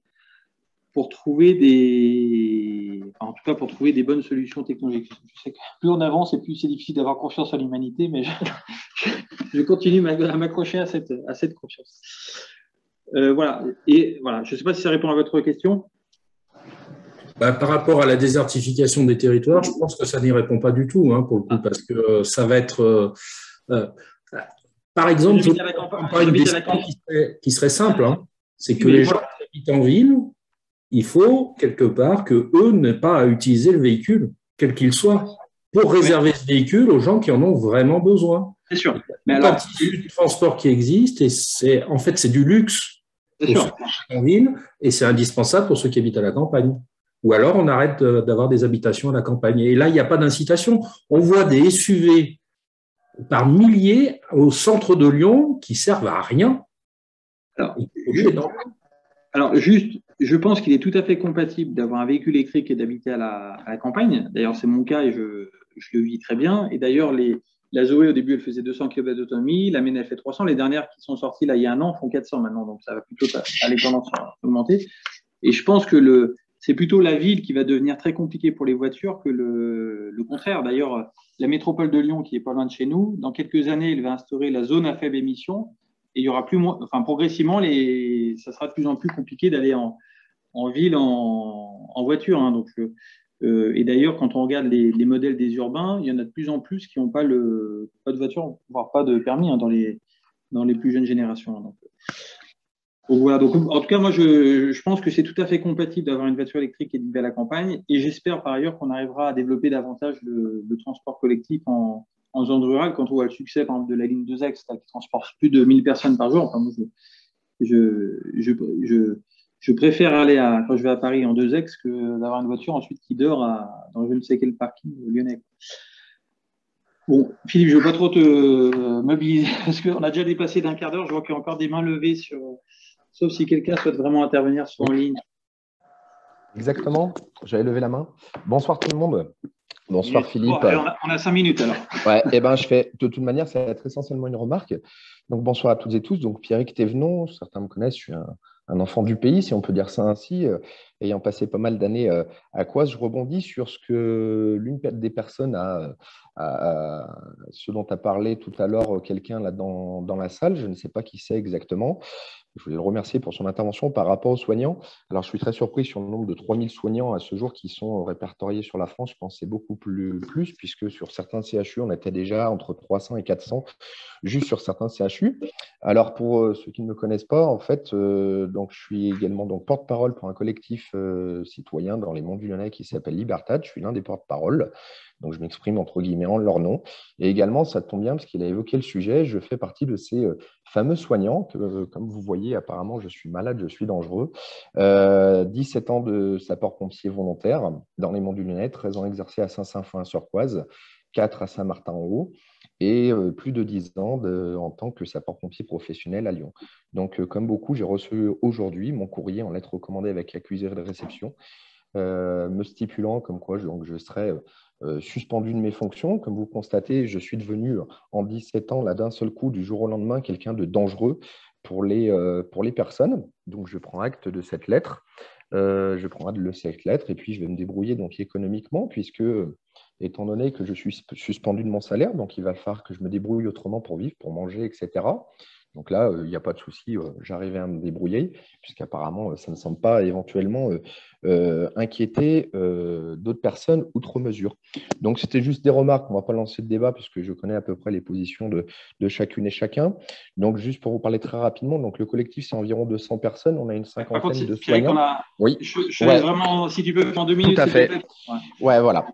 S1: trouver en tout cas pour trouver des bonnes solutions technologiques. Je sais que plus on avance et plus c'est difficile d'avoir confiance en l'humanité, mais je continue à m'accrocher à cette confiance. Voilà. Et voilà, je ne sais pas si ça répond à votre question.
S7: Par rapport à la désertification des territoires, je pense que ça n'y répond pas du tout, hein, pour le coup, parce que ça va être… par exemple, une question qui serait simple, hein, c'est que les gens qui habitent en ville, il faut quelque part qu'eux n'aient pas à utiliser le véhicule, quel qu'il soit, pour réserver ce véhicule aux gens qui en ont vraiment besoin.
S1: C'est sûr.
S7: Mais alors, il y a un tissu de transport qui existe et c'est du luxe pour ceux qui habitent en ville et c'est indispensable pour ceux qui habitent à la campagne. Ou alors, on arrête d'avoir des habitations à la campagne. Et là, il n'y a pas d'incitation. On voit des SUV par milliers au centre de Lyon qui servent à rien.
S1: Alors, juste, je pense qu'il est tout à fait compatible d'avoir un véhicule électrique et d'habiter à la campagne. D'ailleurs, c'est mon cas et je le vis très bien. Et d'ailleurs, la Zoé, au début, elle faisait 200 km d'autonomie. La mienne, elle fait 300. Les dernières qui sont sorties là, il y a un an font 400 maintenant. Donc, ça va plutôt aller tendance à augmenter. Et je pense que c'est plutôt la ville qui va devenir très compliquée pour les voitures que le contraire. D'ailleurs, la métropole de Lyon, qui est pas loin de chez nous, dans quelques années, elle va instaurer la zone à faible émission. Et il y aura progressivement, ça sera de plus en plus compliqué d'aller en ville en voiture. Hein. Donc, et d'ailleurs, quand on regarde les modèles des urbains, il y en a de plus en plus qui n'ont pas de voiture, voire pas de permis dans les plus jeunes générations. Donc voilà. Donc, en tout cas, moi, je pense que c'est tout à fait compatible d'avoir une voiture électrique et de vivre à la campagne. Et j'espère par ailleurs qu'on arrivera à développer davantage le transport collectif en zone rurale. Quand on voit le succès, par exemple, de la ligne 2X, qui transporte plus de 1000 personnes par jour. Enfin, moi, je préfère aller quand je vais à Paris en 2X que d'avoir une voiture ensuite qui dort dans je ne sais quel parking lyonnais. Bon, Philippe, je ne veux pas trop te mobiliser parce qu'on a déjà dépassé d'un quart d'heure. Je vois qu'il y a encore des mains levées sauf si quelqu'un souhaite vraiment intervenir en ligne.
S8: Exactement, j'avais levé la main. Bonsoir tout le monde. Bonsoir Philippe.
S1: On a 5 minutes alors.
S8: Ouais, et ben je fais de toute manière, ça va être essentiellement une remarque. Donc bonsoir à toutes et tous. Donc Pierrick Thévenon, certains me connaissent, je suis un enfant du pays, si on peut dire ça ainsi, ayant passé pas mal d'années à Coise. Je rebondis sur ce que l'une des personnes ce dont a parlé tout à l'heure quelqu'un là dans la salle, je ne sais pas qui c'est exactement. Je voulais le remercier pour son intervention par rapport aux soignants. Alors, je suis très surpris sur le nombre de 3000 soignants à ce jour qui sont répertoriés sur la France. Je pense que c'est beaucoup plus, puisque sur certains CHU, on était déjà entre 300 et 400 juste sur certains CHU. Alors, pour ceux qui ne me connaissent pas, en fait, donc, je suis également porte-parole pour un collectif citoyen dans les Monts du Lyonnais qui s'appelle Libertad. Je suis l'un des porte-parole. Donc, je m'exprime entre guillemets en leur nom. Et également, ça tombe bien parce qu'il a évoqué le sujet. Je fais partie de ces fameux soignants que, comme vous voyez, apparemment, je suis malade, je suis dangereux. 17 ans de sapeur-pompier volontaire dans les Monts du Lyonnais, 13 ans exercé à Saint-Symphorien-sur-Coise, 4 à Saint-Martin-en-Haut et plus de 10 ans en tant que sapeur-pompier professionnel à Lyon. Donc, comme beaucoup, j'ai reçu aujourd'hui mon courrier en lettre recommandée avec accusé de réception, me stipulant comme quoi je serais suspendu de mes fonctions. Comme vous constatez, je suis devenu en 17 ans, là d'un seul coup, du jour au lendemain, quelqu'un de dangereux pour les personnes. Donc, je prends acte de cette lettre. Cette lettre et puis je vais me débrouiller donc économiquement puisque, étant donné que je suis suspendu de mon salaire, donc il va falloir que je me débrouille autrement pour vivre, pour manger, etc. Donc là, il n'y a pas de souci, j'arrivais à me débrouiller, puisqu'apparemment, ça ne semble pas éventuellement inquiéter d'autres personnes outre mesure. Donc, c'était juste des remarques, on ne va pas lancer de débat, puisque je connais à peu près les positions de chacune et chacun. Donc, juste pour vous parler très rapidement, donc le collectif, c'est environ 200 personnes, on a une cinquantaine de soignants.
S1: Oui. Je laisse vraiment, si tu peux, en 2 minutes.
S8: Tout à fait. Ouais, voilà.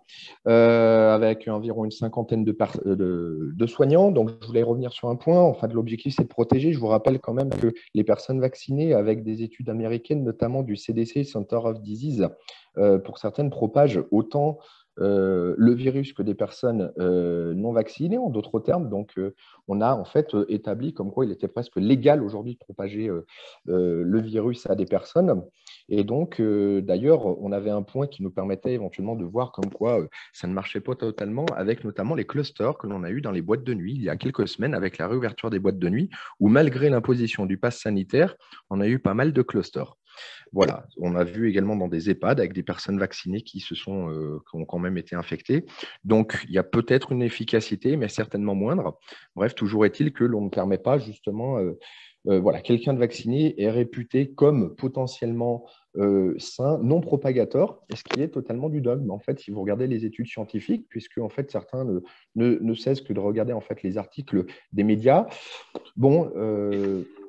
S8: Avec environ une cinquantaine de soignants. Donc, je voulais revenir sur un point. En fait, l'objectif, c'est de protéger. Je vous rappelle quand même que les personnes vaccinées, avec des études américaines, notamment du CDC, Center of Disease, pour certaines propagent autant le virus que des personnes non vaccinées, en d'autres termes. Donc, on a en fait établi comme quoi il était presque légal aujourd'hui de propager le virus à des personnes. Et donc, d'ailleurs, on avait un point qui nous permettait éventuellement de voir comme quoi ça ne marchait pas totalement, avec notamment les clusters que l'on a eu dans les boîtes de nuit il y a quelques semaines avec la réouverture des boîtes de nuit, où malgré l'imposition du pass sanitaire, on a eu pas mal de clusters. Voilà, on a vu également dans des EHPAD avec des personnes vaccinées qui ont quand même été infectées. Donc, il y a peut-être une efficacité, mais certainement moindre. Bref, toujours est-il que l'on ne permet pas justement, voilà, quelqu'un de vacciné est réputé comme potentiellement sain, non propagateur, ce qui est totalement du dogme. En fait, si vous regardez les études scientifiques, puisque en fait certains ne cessent que de regarder en fait les articles des médias. Bon,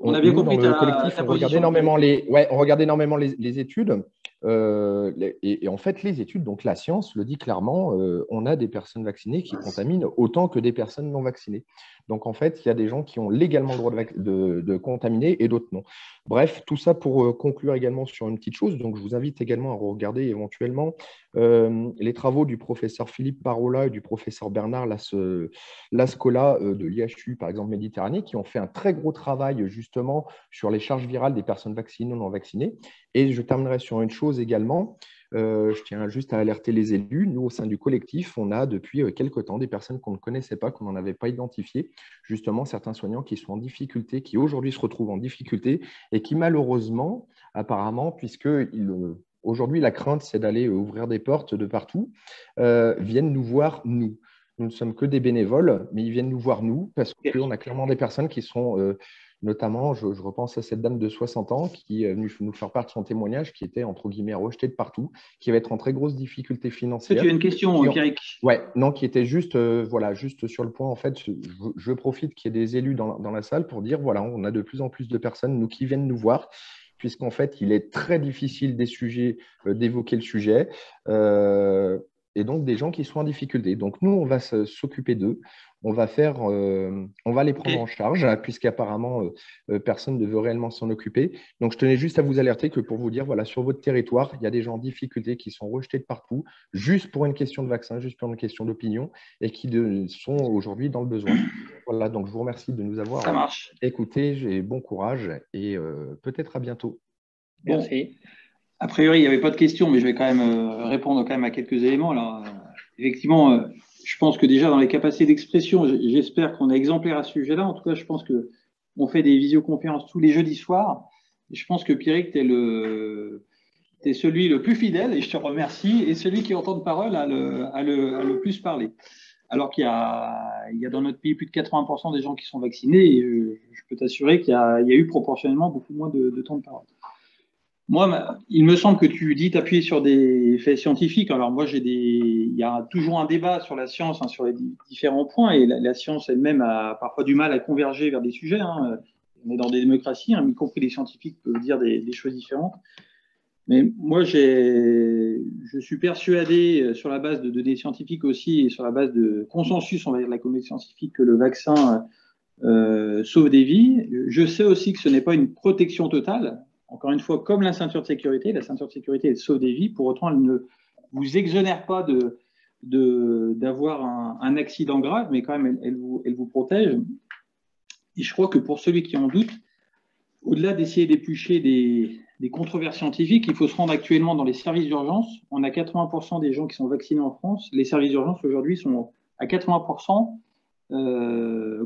S1: on a bien compris
S8: dans le collectif, on regarde énormément les études. Et en fait, les études, donc la science le dit clairement, on a des personnes vaccinées qui contaminent autant que des personnes non vaccinées. Donc, en fait, il y a des gens qui ont légalement le droit de contaminer et d'autres non. Bref, tout ça pour conclure également sur une petite chose. Donc, je vous invite également à regarder éventuellement les travaux du professeur Philippe Parola et du professeur Bernard Lascola de l'IHU, par exemple, Méditerranée, qui ont fait un très gros travail justement sur les charges virales des personnes vaccinées ou non vaccinées. Et je terminerai sur une chose également. Je tiens juste à alerter les élus. Nous, au sein du collectif, on a depuis quelques temps des personnes qu'on ne connaissait pas, qu'on n'en avait pas identifiées, justement certains soignants qui sont en difficulté, qui aujourd'hui se retrouvent en difficulté et qui malheureusement, apparemment, puisque aujourd'hui la crainte c'est d'aller ouvrir des portes de partout, viennent nous voir nous. Nous ne sommes que des bénévoles, mais ils viennent nous voir nous parce qu'on a clairement des personnes qui sont… Notamment, je repense à cette dame de 60 ans qui est venue nous faire part de son témoignage, qui était, entre guillemets, rejetée de partout, qui va être en très grosse difficulté financière.
S1: Tu as une question, Pierrick?
S8: Oui, non, qui était juste, voilà, juste sur le point, en fait, je profite qu'il y ait des élus dans la salle pour dire, voilà, on a de plus en plus de personnes qui viennent nous voir, puisqu'en fait, il est très difficile d'évoquer le sujet. Et donc des gens qui sont en difficulté. Donc nous, on va s'occuper d'eux, on va les prendre en charge, puisqu'apparemment, personne ne veut réellement s'en occuper. Donc je tenais juste à vous alerter que pour vous dire, voilà, sur votre territoire, il y a des gens en difficulté qui sont rejetés de partout, juste pour une question de vaccin, juste pour une question d'opinion, et qui sont aujourd'hui dans le besoin. Voilà, donc je vous remercie de nous avoir écoutés, j'ai bon courage, et peut-être à bientôt.
S2: Merci.
S1: A priori, il n'y avait pas de questions, mais je vais quand même répondre quand même à quelques éléments. Alors, effectivement, je pense que déjà dans les capacités d'expression, j'espère qu'on est exemplaire à ce sujet-là. En tout cas, je pense qu'on fait des visioconférences tous les jeudis soirs. Et je pense que Pierrick, tu es celui le plus fidèle, et je te remercie, et celui qui, en temps de parole, a le plus parlé. Alors qu'il y a dans notre pays plus de 80% des gens qui sont vaccinés, et je peux t'assurer qu'il y a eu proportionnellement beaucoup moins de temps de parole. Moi, il me semble que tu dis t'appuyer sur des faits scientifiques. Alors moi, il y a toujours un débat sur la science, sur les différents points, et la science elle-même a parfois du mal à converger vers des sujets. On est dans des démocraties, y compris les scientifiques peuvent dire des choses différentes. Mais moi, je suis persuadé, sur la base de données scientifiques aussi, et sur la base de consensus, on va dire, de la communauté scientifique, que le vaccin sauve des vies. Je sais aussi que ce n'est pas une protection totale. Encore une fois, comme la ceinture de sécurité, elle sauve des vies. Pour autant, elle ne vous exonère pas d'avoir un accident grave, mais quand même, elle vous protège. Et je crois que pour celui qui en doute, au-delà d'essayer d'éplucher des controverses scientifiques, il faut se rendre actuellement dans les services d'urgence. On a 80% des gens qui sont vaccinés en France. Les services d'urgence aujourd'hui sont à 80%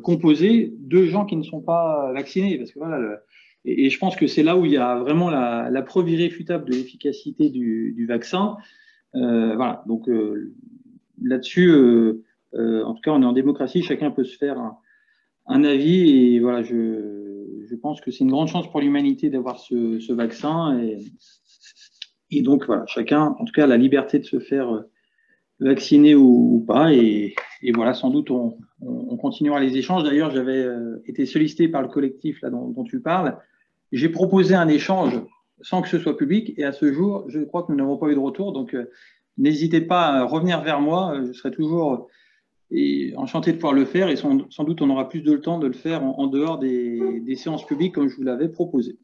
S1: composés de gens qui ne sont pas vaccinés. Parce que voilà, et je pense que c'est là où il y a vraiment la preuve irréfutable de l'efficacité du vaccin. Voilà, donc là-dessus, en tout cas, on est en démocratie, chacun peut se faire un avis. Et voilà, je pense que c'est une grande chance pour l'humanité d'avoir ce vaccin. Et donc, voilà, chacun, en tout cas, a la liberté de se faire vacciner ou pas. Et voilà, sans doute, on continuera les échanges. D'ailleurs, j'avais été sollicité par le collectif là, dont tu parles. J'ai proposé un échange sans que ce soit public, et à ce jour, je crois que nous n'avons pas eu de retour. Donc, n'hésitez pas à revenir vers moi. Je serai toujours enchanté de pouvoir le faire, et sans doute on aura plus de temps de le faire en dehors des séances publiques comme je vous l'avais proposé.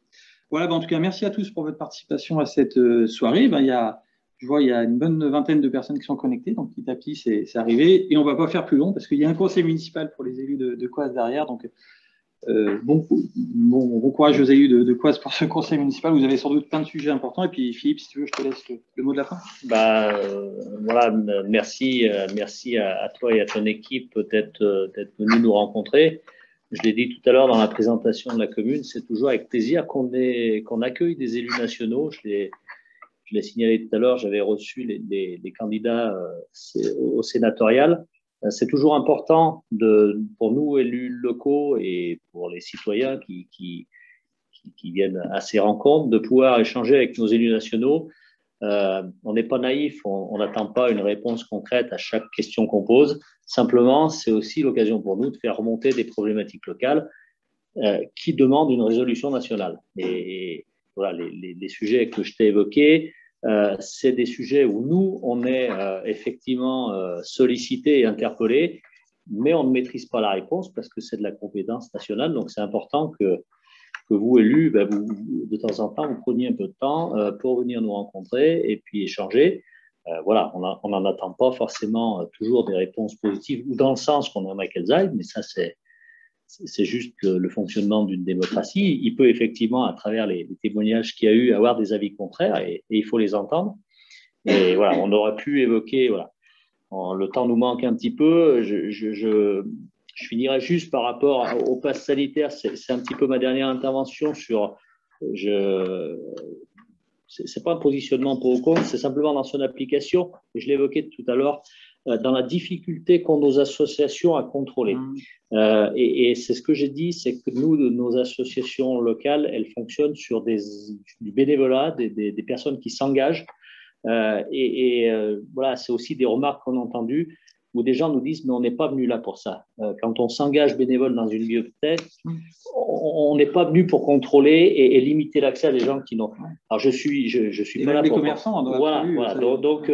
S1: Voilà, en tout cas, merci à tous pour votre participation à cette soirée. Il y a Je vois, il y a une bonne vingtaine de personnes qui sont connectées, donc petit à petit, c'est arrivé. Et on ne va pas faire plus long parce qu'il y a un conseil municipal pour les élus de Coise derrière. Donc, bon courage aux élus de Coise pour ce conseil municipal. Vous avez sans doute plein de sujets importants. Et puis, Philippe, si tu veux, je te laisse le mot de la fin.
S2: Voilà, merci à toi et à ton équipe d'être venu nous rencontrer. Je l'ai dit tout à l'heure dans la présentation de la commune, c'est toujours avec plaisir qu'on accueille des élus nationaux. Je l'ai signalé tout à l'heure, j'avais reçu les candidats au sénatorial. C'est toujours important pour nous, élus locaux, et pour les citoyens qui viennent à ces rencontres, de pouvoir échanger avec nos élus nationaux. On n'est pas naïf, on n'attend pas une réponse concrète à chaque question qu'on pose. Simplement, c'est aussi l'occasion pour nous de faire remonter des problématiques locales qui demandent une résolution nationale. Et voilà, les sujets que je t'ai évoqués, c'est des sujets où nous, on est effectivement sollicités et interpellés, mais on ne maîtrise pas la réponse parce que c'est de la compétence nationale. Donc, c'est important que vous, élus, de temps en temps, vous preniez un peu de temps pour venir nous rencontrer et puis échanger. Voilà, on n'en attend pas forcément toujours des réponses positives ou dans le sens qu'on aimerait qu'elles aillent, mais ça, c'est juste le fonctionnement d'une démocratie. Il peut effectivement, à travers les témoignages qu'il y a eu, avoir des avis contraires et il faut les entendre. Et voilà, on aurait pu évoquer, voilà, le temps nous manque un petit peu. Je finirai juste par rapport au pass sanitaire. C'est un petit peu ma dernière intervention sur. C'est pas un positionnement pour ou contre, c'est simplement dans son application. Et je l'évoquais tout à l'heure, dans la difficulté qu'ont nos associations à contrôler. Et c'est ce que j'ai dit, c'est que nous, nos associations locales, elles fonctionnent sur du bénévolat, des personnes qui s'engagent. Voilà, c'est aussi des remarques qu'on a entendues où des gens nous disent mais on n'est pas venu là pour ça. Quand on s'engage bénévole dans une bibliothèque, on n'est pas venu pour contrôler et limiter l'accès à des gens qui n'ont. Alors je suis pas là
S1: les
S2: pour.
S1: commerçants.
S2: Voilà. Donc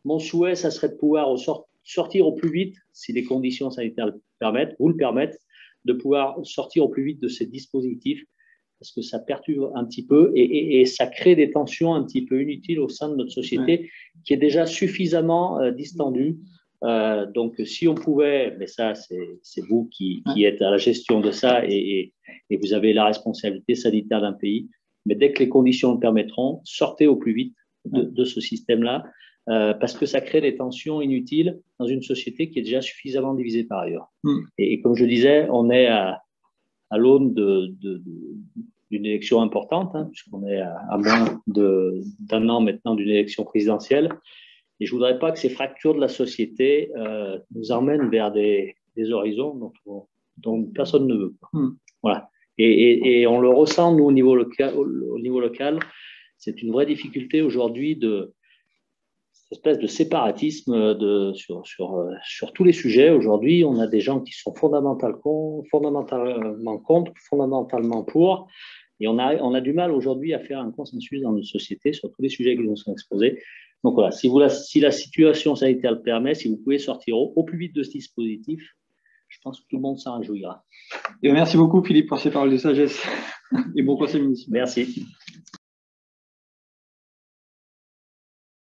S2: mon souhait, ça serait de pouvoir sortir au plus vite, si les conditions sanitaires le permettent, de pouvoir sortir au plus vite de ces dispositifs, parce que ça perturbe un petit peu et ça crée des tensions un petit peu inutiles au sein de notre société qui est déjà suffisamment distendue. Donc, si on pouvait, mais ça, c'est vous qui êtes à la gestion de ça et vous avez la responsabilité sanitaire d'un pays, mais dès que les conditions le permettront, sortez au plus vite de ce système-là, parce que ça crée des tensions inutiles dans une société qui est déjà suffisamment divisée par ailleurs. Et comme je disais, on est à l'aune d'une élection importante, puisqu'on est à moins d'un an maintenant d'une élection présidentielle. Et je ne voudrais pas que ces fractures de la société nous emmènent vers des horizons dont personne ne veut. Voilà. Et on le ressent, nous, au niveau local, c'est une vraie difficulté aujourd'hui cette espèce de séparatisme sur tous les sujets. Aujourd'hui, on a des gens qui sont fondamentalement contre, fondamentalement pour. Et on a du mal aujourd'hui à faire un consensus dans notre société sur tous les sujets qui nous sont exposés. Donc voilà, si la situation sanitaire le permet, si vous pouvez sortir au plus vite de ce dispositif, je pense que tout le monde s'en réjouira.
S1: Et merci beaucoup, Philippe, pour ces paroles de sagesse et bon conseil municipal.
S2: Merci.